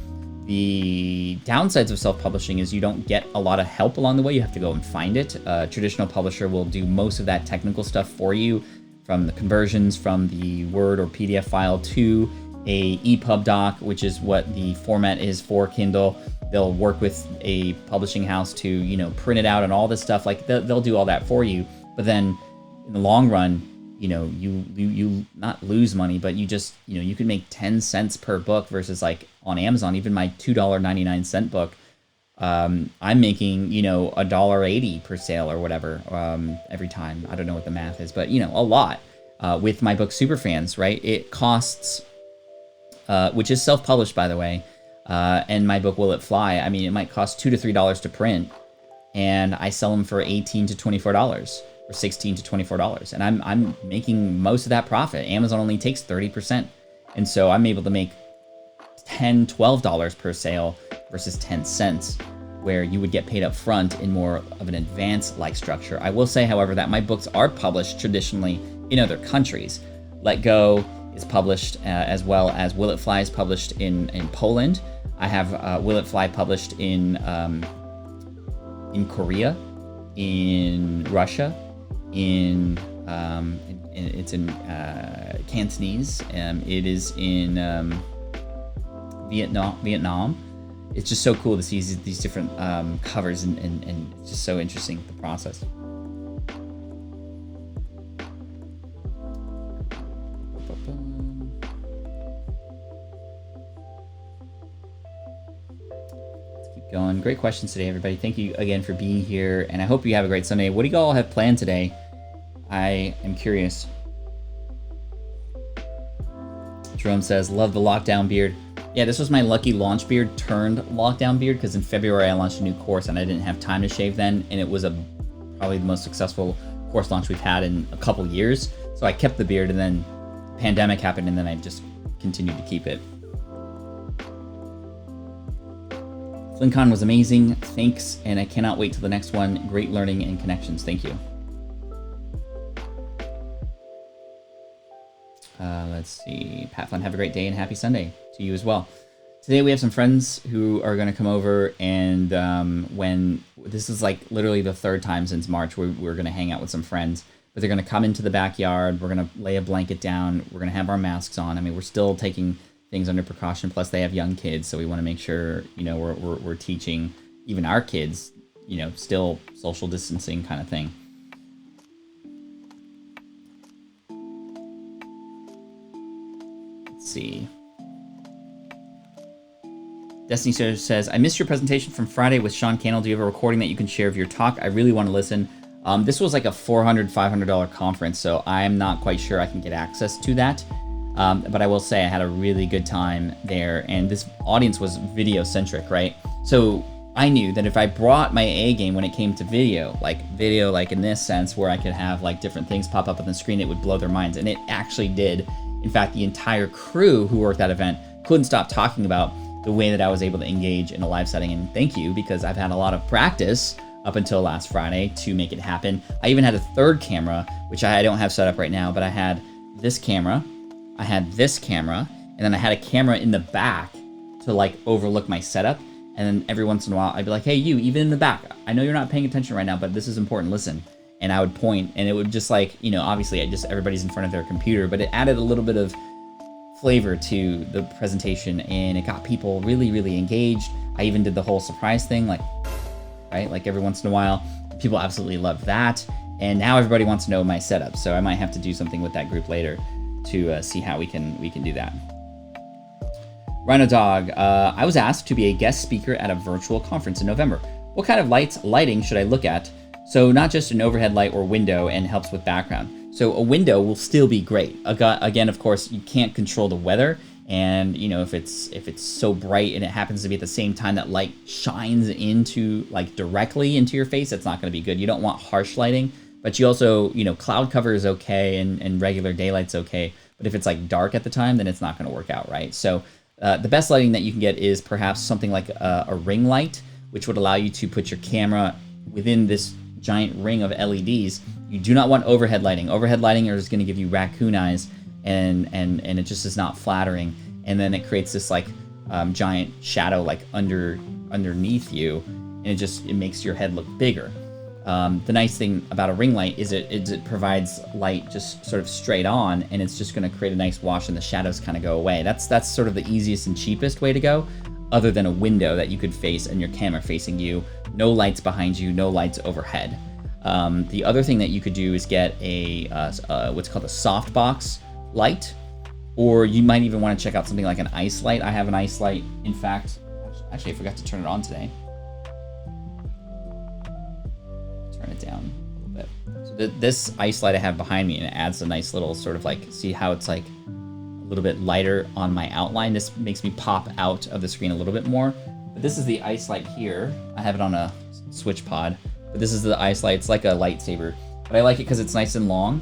The downsides of self-publishing is you don't get a lot of help along the way. You have to go and find it. A traditional publisher will do most of that technical stuff for you, from the conversions from the Word or PDF file to a EPUB doc, which is what the format is for Kindle. They'll work with a publishing house to, you know, print it out and all this stuff. Like they'll do all that for you. But then in the long run, you know, you not lose money, but you just, you know, you can make 10 cents per book versus like on Amazon, even my $2.99 book, I'm making, you know, $1.80 per sale or whatever every time. I don't know what the math is, but, you know, a lot with my book Superfans, right? It costs, which is self-published, by the way, and my book Will It Fly? I mean, it might cost $2 to $3 to print, and I sell them for $18 to $24. Or $16 to $24, and I'm making most of that profit. Amazon only takes 30%, and so I'm able to make $10, $12 per sale versus 10 cents, where you would get paid up front in more of an advance-like structure. I will say, however, that my books are published traditionally in other countries. Let Go is published as well as Will It Fly is published in Poland. I have Will It Fly published in Korea, in Russia. It's in Cantonese. It is in Vietnam. It's just so cool to see these different covers, and it's just so interesting, the process. Let's keep going. Great questions today, everybody. Thank you again for being here, and I hope you have a great Sunday. What do you all have planned today? I am curious. Jerome says, love the lockdown beard. Yeah, this was my lucky launch beard turned lockdown beard, because in February I launched a new course and I didn't have time to shave then, and it was probably the most successful course launch we've had in a couple years. So I kept the beard, and then the pandemic happened, and then I just continued to keep it. FlynnCon was amazing. Thanks, and I cannot wait till the next one. Great learning and connections. Thank you. Let's see. Pat Flynn, have a great day and happy Sunday to you as well. Today we have some friends who are going to come over, and when this is like literally the third time since March we're going to hang out with some friends, but they're going to come into the backyard. We're going to lay a blanket down. We're going to have our masks on. I mean, we're still taking things under precaution. Plus they have young kids, so we want to make sure, you know, we're teaching even our kids, you know, still social distancing kind of thing. See. Destiny says, I missed your presentation from Friday with Sean Cannell. Do you have a recording that you can share of your talk? I really want to listen. This was like a $400, $500 conference, so I'm not quite sure I can get access to that. But I will say I had a really good time there, and this audience was video-centric, right? So I knew that if I brought my A game when it came to video like in this sense, where I could have like different things pop up on the screen, it would blow their minds, and it actually did. In fact, the entire crew who worked that event couldn't stop talking about the way that I was able to engage in a live setting. And thank you, because I've had a lot of practice up until last Friday to make it happen. I even had a third camera, which I don't have set up right now, but I had this camera, I had this camera, and then I had a camera in the back to like overlook my setup. And then every once in a while, I'd be like, hey, you, even in the back, I know you're not paying attention right now, but this is important, listen. And I would point, and it would just like, you know, obviously everybody's in front of their computer, but it added a little bit of flavor to the presentation, and it got people really, really engaged. I even did the whole surprise thing, like, right? Like every once in a while, people absolutely loved that. And now everybody wants to know my setup. So I might have to do something with that group later to see how we can do that. Rhino Dog, I was asked to be a guest speaker at a virtual conference in November. What kind of lighting should I look at? So not just an overhead light or window, and helps with background. So a window will still be great. Again, of course, you can't control the weather, and you know if it's so bright and it happens to be at the same time that light shines into like directly into your face, that's not going to be good. You don't want harsh lighting, but you also, you know, cloud cover is okay and regular daylight's okay. But if it's like dark at the time, then it's not going to work out, right? So the best lighting that you can get is perhaps something like a ring light, which would allow you to put your camera within this giant ring of LEDs. You do not want overhead lighting. Overhead lighting is going to give you raccoon eyes, and it just is not flattering. And then it creates this like giant shadow like underneath you, and it makes your head look bigger. The nice thing about a ring light is it provides light just sort of straight on, and it's just going to create a nice wash, and the shadows kind of go away. That's sort of the easiest and cheapest way to go, other than a window that you could face and your camera facing you, no lights behind you, no lights overhead. The other thing that you could do is get a what's called a softbox light, or you might even want to check out something like an ice light. I have an ice light. In fact, actually I forgot to turn it on today. Turn it down a little bit. So this ice light I have behind me, and it adds a nice little sort of like, see how it's like a little bit lighter on my outline. This makes me pop out of the screen a little bit more. But this is the ice light here. I have it on a switch pod, but this is the ice light. It's like a lightsaber, but I like it because it's nice and long.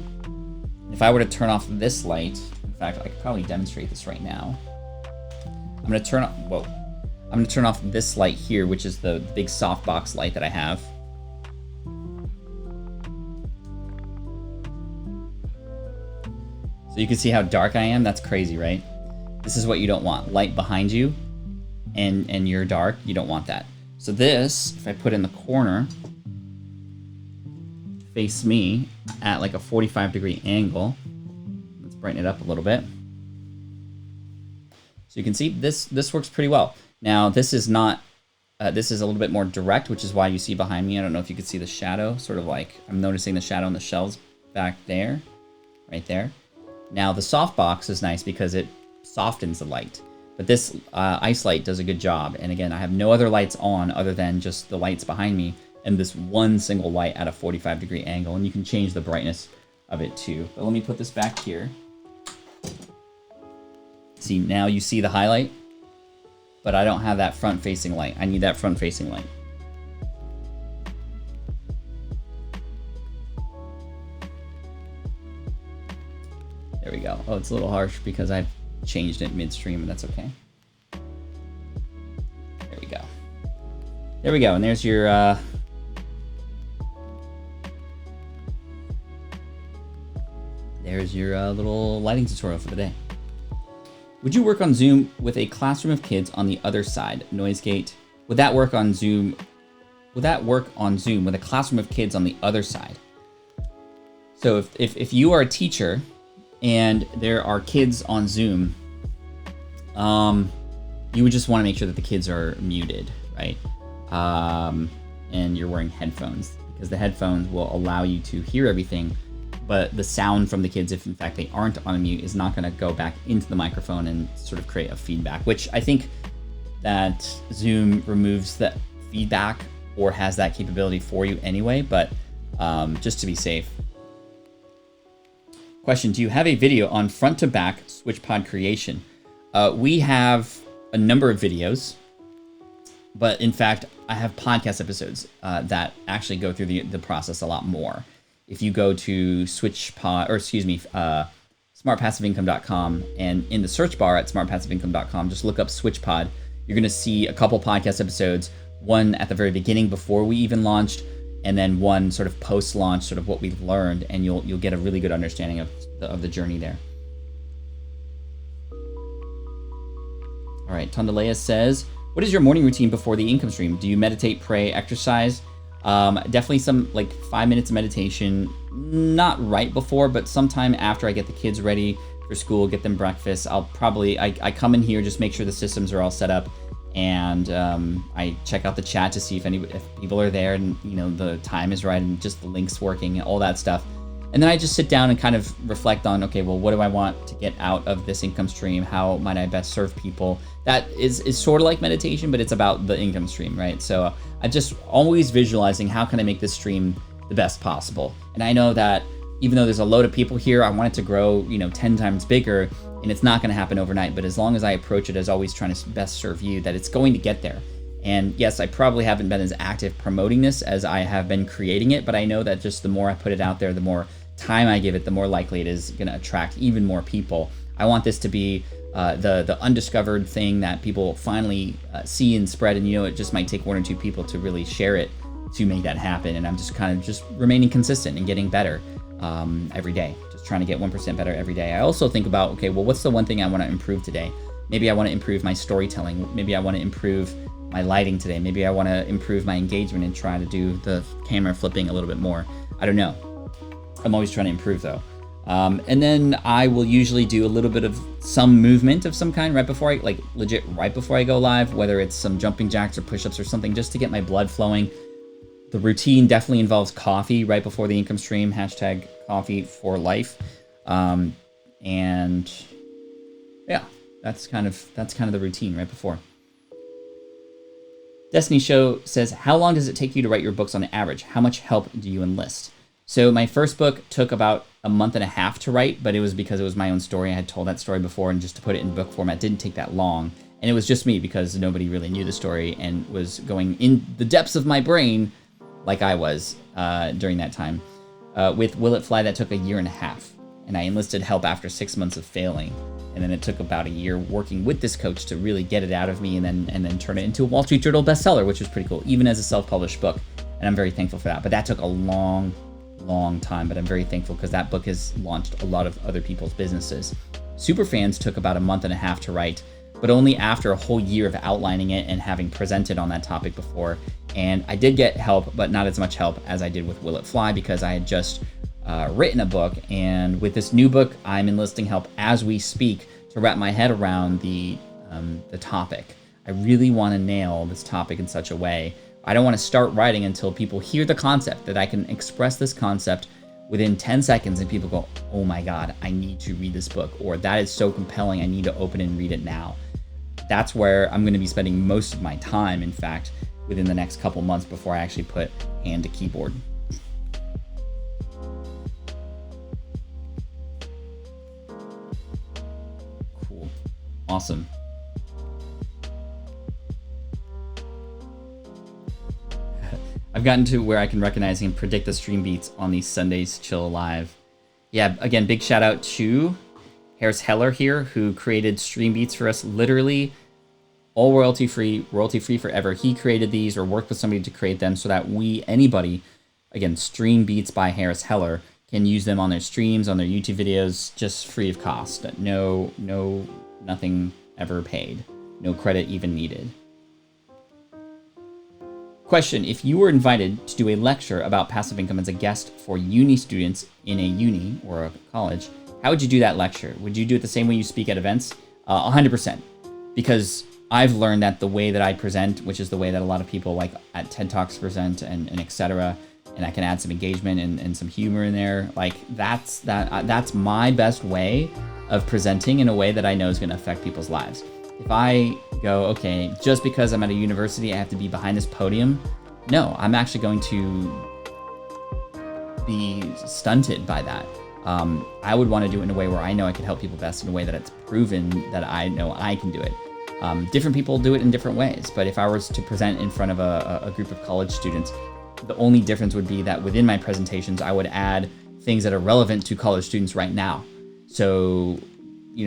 If I were to turn off this light, in fact, I could probably demonstrate this right now. I'm gonna turn off this light here, which is the big softbox light that I have. So you can see how dark I am. That's crazy, right? This is what you don't want. Light behind you, and you're dark. You don't want that. So this, if I put in the corner, face me at like a 45-degree angle. Let's brighten it up a little bit. So you can see this works pretty well. Now this is not, this is a little bit more direct, which is why you see behind me. I don't know if you could see the shadow, sort of like, I'm noticing the shadow on the shelves back there, right there. Now the softbox is nice because it softens the light, but this ice light does a good job. And again, I have no other lights on other than just the lights behind me and this one single light at a 45-degree angle, and you can change the brightness of it too. But let me put this back here. See, now you see the highlight, but I don't have that front-facing light. I need that front-facing light. There we go. Oh, it's a little harsh because I've changed it midstream, and that's okay. There we go. There we go, and there's your little lighting tutorial for the day. Would you work on Zoom with a classroom of kids on the other side? Noise gate. Would that work on Zoom? Would that work on Zoom with a classroom of kids on the other side? So if you are a teacher and there are kids on Zoom, you would just want to make sure that the kids are muted, right? And you're wearing headphones, because the headphones will allow you to hear everything, but the sound from the kids, if in fact they aren't on a mute, is not going to go back into the microphone and sort of create a feedback, which I think that Zoom removes that feedback or has that capability for you anyway, but just to be safe. Question, do you have a video on front to back switch pod creation? We have a number of videos, but in fact, I have podcast episodes that actually go through the process a lot more. If you go to smartpassiveincome.com, and in the search bar at smartpassiveincome.com, just look up switch pod. You're going to see a couple podcast episodes one at the very beginning before we even launched, and then one sort of post-launch, sort of what we've learned, and you'll get a really good understanding of the journey there. All right, Tondaleya says, what is your morning routine before the income stream? Do you meditate, pray, exercise? Definitely some like 5 minutes of meditation, not right before, but sometime after I get the kids ready for school, get them breakfast. I'll probably, I come in here, just make sure the systems are all set up, and I check out the chat to see if people are there and, you know, the time is right and just the links working and all that stuff. And then I just sit down and kind of reflect on, okay, well, what do I want to get out of this income stream? How might I best serve people? That is sort of like meditation, but it's about the income stream, right? So I'm just always visualizing how can I make this stream the best possible. And I know that even though there's a load of people here, I want it to grow, 10 times bigger, and it's not going to happen overnight. But as long as I approach it as always trying to best serve you, that it's going to get there. And yes, I probably haven't been as active promoting this as I have been creating it, but I know that just the more I put it out there, the more time I give it, the more likely it is going to attract even more people. I want this to be the undiscovered thing that people finally see and spread, and it just might take one or two people to really share it to make that happen. And I'm just kind of just remaining consistent and getting better every day, just trying to get 1% better every day. I also think about, okay, well, what's the one thing I want to improve today? Maybe I want to improve my storytelling. Maybe I want to improve my lighting today. Maybe I want to improve my engagement and try to do the camera flipping a little bit more. I don't know. I'm always trying to improve though. And then I will usually do a little bit of some movement of some kind right before right before I go live, whether it's some jumping jacks or push-ups or something, just to get my blood flowing. The routine definitely involves coffee right before the income stream, #coffee for life. And yeah, that's kind of the routine right before. Destiny Show says, how long does it take you to write your books on average? How much help do you enlist? So my first book took about a month and a half to write, but it was because it was my own story. I had told that story before, and just to put it in book format didn't take that long. And it was just me because nobody really knew the story and was going in the depths of my brain like I was during that time. With Will It Fly, that took a year and a half. And I enlisted help after 6 months of failing. And then it took about a year working with this coach to really get it out of me and then turn it into a Wall Street Journal bestseller, which was pretty cool, even as a self-published book. And I'm very thankful for that. But that took a long time, but I'm very thankful because that book has launched a lot of other people's businesses. Superfans took about a month and a half to write, but only after a whole year of outlining it and having presented on that topic before. And I did get help, but not as much help as I did with Will It Fly, because I had just written a book. And with this new book, I'm enlisting help as we speak to wrap my head around the topic. I really want to nail this topic in such a way. I don't want to start writing until people hear the concept, that I can express this concept within 10 seconds and people go, oh my God, I need to read this book, or that is so compelling, I need to open and read it now. That's where I'm going to be spending most of my time, in fact, within the next couple months before I actually put hand to keyboard. Cool. Awesome. I've gotten to where I can recognize and predict the stream beats on these Sundays Chill Live. Yeah, again, big shout out to Harris Heller here, who created stream beats for us, literally all royalty free forever. He created these or worked with somebody to create them so that anybody, again, stream beats by Harris Heller, can use them on their streams, on their YouTube videos, just free of cost. Nothing ever paid. No credit even needed. Question, if you were invited to do a lecture about passive income as a guest for uni students in a uni or a college, how would you do that lecture? Would you do it the same way you speak at events? 100%. Because I've learned that the way that I present, which is the way that a lot of people like at TED Talks present and etc., and I can add some engagement and some humor in there, like that's my best way of presenting in a way that I know is going to affect people's lives. If I go, okay, just because I'm at a university, I have to be behind this podium. No, I'm actually going to be stunted by that. I would want to do it in a way where I know I can help people best, in a way that it's proven that I know I can do it. Different people do it in different ways, but if I was to present in front of a group of college students, the only difference would be that within my presentations, I would add things that are relevant to college students right now. So,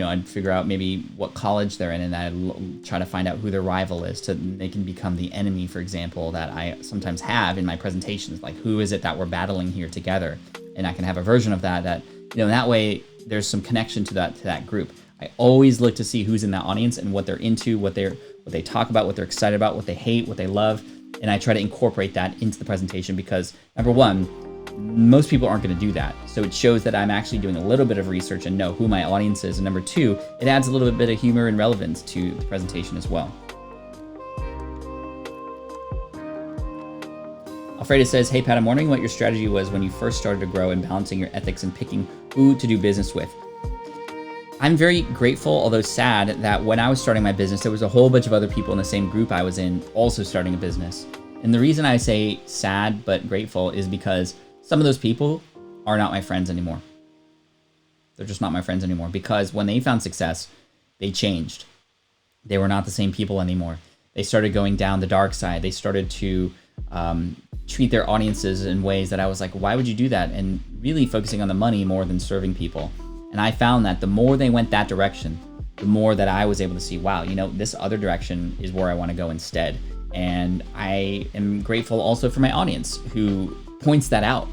I'd figure out maybe what college they're in, and I'd try to find out who their rival is, so they can become the enemy, for example, that I sometimes have in my presentations. Like, who is it that we're battling here together? And I can have a version of that, that way there's some connection to that group. I always look to see who's in that audience and what they're into, what they talk about, what they're excited about, what they hate, what they love, and I try to incorporate that into the presentation because, number one, most people aren't going to do that. So it shows that I'm actually doing a little bit of research and know who my audience is. And number two, it adds a little bit of humor and relevance to the presentation as well. Alfredo says, hey Pat, I'm wondering what your strategy was when you first started to grow and balancing your ethics and picking who to do business with. I'm very grateful, although sad, that when I was starting my business, there was a whole bunch of other people in the same group I was in also starting a business. And the reason I say sad but grateful is because some of those people are not my friends anymore. They're just not my friends anymore because when they found success, they changed. They were not the same people anymore. They started going down the dark side. They started to treat their audiences in ways that I was like, why would you do that? And really focusing on the money more than serving people. And I found that the more they went that direction, the more that I was able to see, wow, this other direction is where I want to go instead. And I am grateful also for my audience who points that out,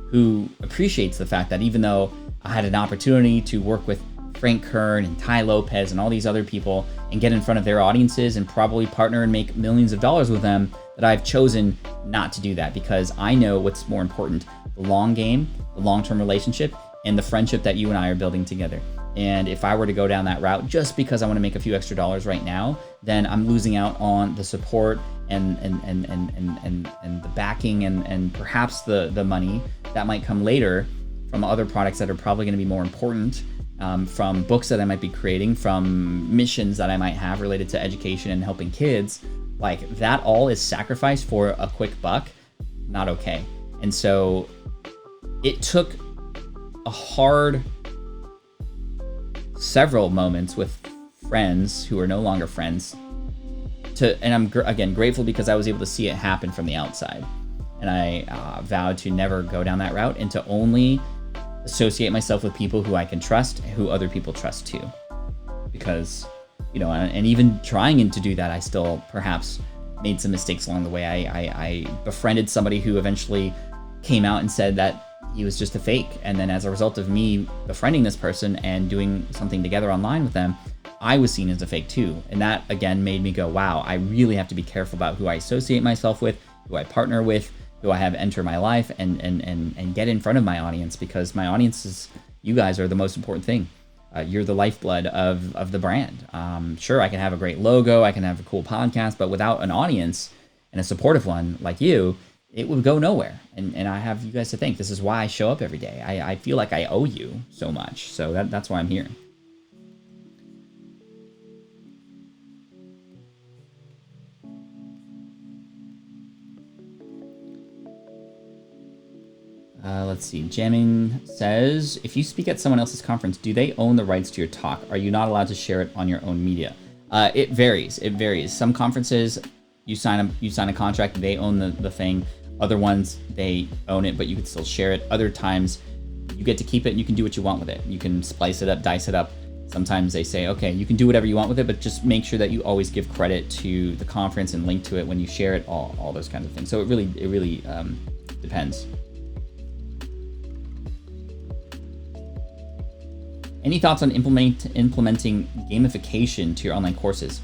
who appreciates the fact that even though I had an opportunity to work with Frank Kern and Ty Lopez and all these other people and get in front of their audiences and probably partner and make millions of dollars with them, that I've chosen not to do that because I know what's more important, the long game, the long-term relationship, and the friendship that you and I are building together. And if I were to go down that route just because I want to make a few extra dollars right now, then I'm losing out on the support and the backing and perhaps the money that might come later from other products that are probably going to be more important, from books that I might be creating, from missions that I might have related to education and helping kids. Like, that all is sacrificed for a quick buck. Not okay. And so it took a hard several moments with friends who are no longer friends and I'm again grateful because I was able to see it happen from the outside, and I vowed to never go down that route and to only associate myself with people who I can trust, who other people trust too, because and even trying to do that, I still perhaps made some mistakes along the way. I befriended somebody who eventually came out and said that he was just a fake. And then as a result of me befriending this person and doing something together online with them, I was seen as a fake too. And that again made me go, wow, I really have to be careful about who I associate myself with, who I partner with, who I have enter my life and get in front of my audience, because my audience is, you guys are the most important thing. You're the lifeblood of the brand. Sure, I can have a great logo, I can have a cool podcast, but without an audience and a supportive one like you, it would go nowhere. And I have you guys to thank. This is why I show up every day. I feel like I owe you so much. So that's why I'm here. Let's see. Jamming says, if you speak at someone else's conference, do they own the rights to your talk? Are you not allowed to share it on your own media? It varies. It varies. Some conferences, you sign a contract, they own the thing. Other ones, they own it, but you can still share it. Other times, you get to keep it and you can do what you want with it. You can splice it up, dice it up. Sometimes they say, okay, you can do whatever you want with it, but just make sure that you always give credit to the conference and link to it when you share it, all those kinds of things. So it really depends. Any thoughts on implementing gamification to your online courses?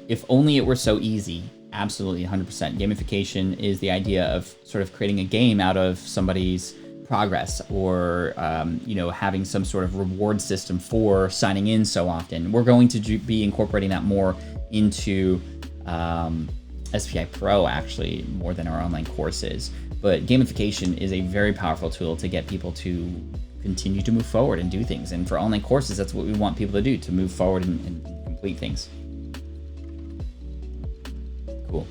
If only it were so easy. Absolutely, 100%. Gamification is the idea of sort of creating a game out of somebody's progress, or having some sort of reward system for signing in so often. We're going to be incorporating that more into SPI Pro, actually, more than our online courses. But gamification is a very powerful tool to get people to continue to move forward and do things. And for online courses, that's what we want people to do, to move forward and complete things. Cool.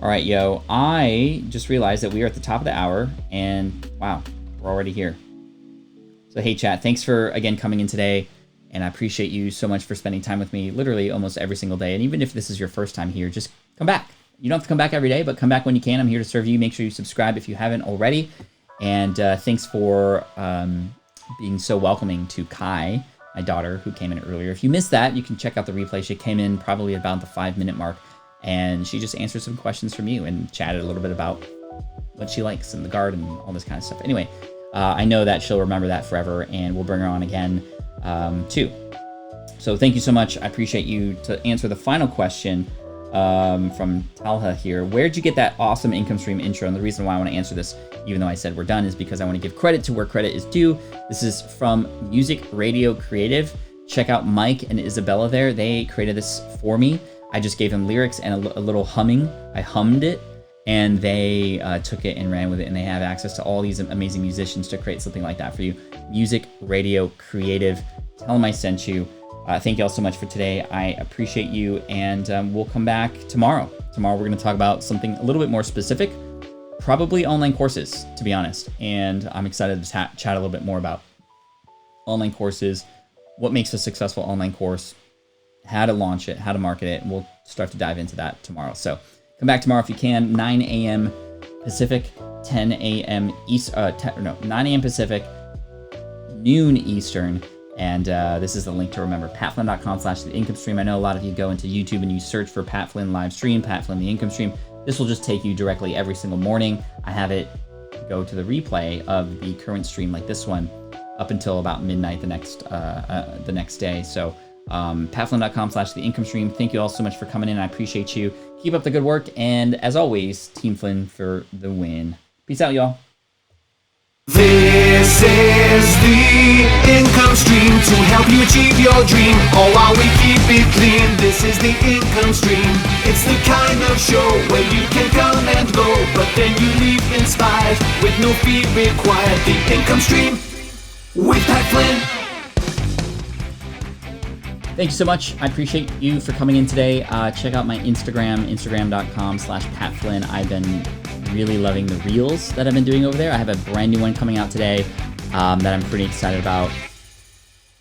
All right, yo, I just realized that we are at the top of the hour, and wow, we're already here. So hey chat, thanks for again coming in today, and I appreciate you so much for spending time with me literally almost every single day. And even if this is your first time here, just come back. You don't have to come back every day, but come back when you can. I'm here to serve you. Make sure you subscribe if you haven't already. And thanks for being so welcoming to Kai, my daughter, who came in earlier. If you missed that, you can check out the replay. She came in probably about the 5-minute mark, and she just answered some questions from you and chatted a little bit about what she likes in the garden and all this kind of stuff. Anyway, I know that she'll remember that forever, and we'll bring her on again too. So thank you so much. I appreciate you. To answer the final question from Talha here, where'd you get that awesome income stream intro? And the reason why I want to answer this, even though I said we're done, is because I want to give credit to where credit is due. This is from Music Radio Creative. Check out Mike and Isabella there. They created this for me. I just gave them lyrics and a little humming. I hummed it, and they took it and ran with it, and they have access to all these amazing musicians to create something like that for you. Music Radio Creative. Tell them I sent you. Thank you all so much for today. I appreciate you, and we'll come back tomorrow. Tomorrow we're going to talk about something a little bit more specific, probably online courses, to be honest. And I'm excited to chat a little bit more about online courses, what makes a successful online course, how to launch it, how to market it, and we'll start to dive into that tomorrow. So come back tomorrow if you can, 9 a.m. Pacific, 10 a.m. 9 a.m. Pacific, noon Eastern. And this is the link to remember, patflynn.com/the income stream. I know a lot of you go into YouTube and you search for Pat Flynn live stream, Pat Flynn the income stream. This will just take you directly every single morning. I have it go to the replay of the current stream like this one up until about midnight the next day. So patflynn.com/the income stream. Thank you all so much for coming in. I appreciate you. Keep up the good work. And as always, Team Flynn for the win. Peace out, y'all. This is the income stream to help you achieve your dream, all while we keep it clean. This is the income stream. It's the kind of show where you can come and go, but then you leave inspired with no fee required. The income stream with Pat Flynn. Thank you so much. I appreciate you for coming in today. Check out my Instagram, instagram.com/Pat Flynn. I've been really loving the reels that I've been doing over there. I have a brand new one coming out today that I'm pretty excited about.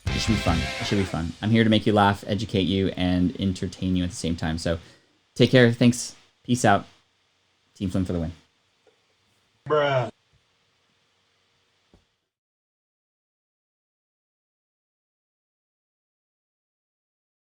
It should be fun. It should be fun. I'm here to make you laugh, educate you, and entertain you at the same time. So take care. Thanks. Peace out. Team Flynn for the win. Bruh.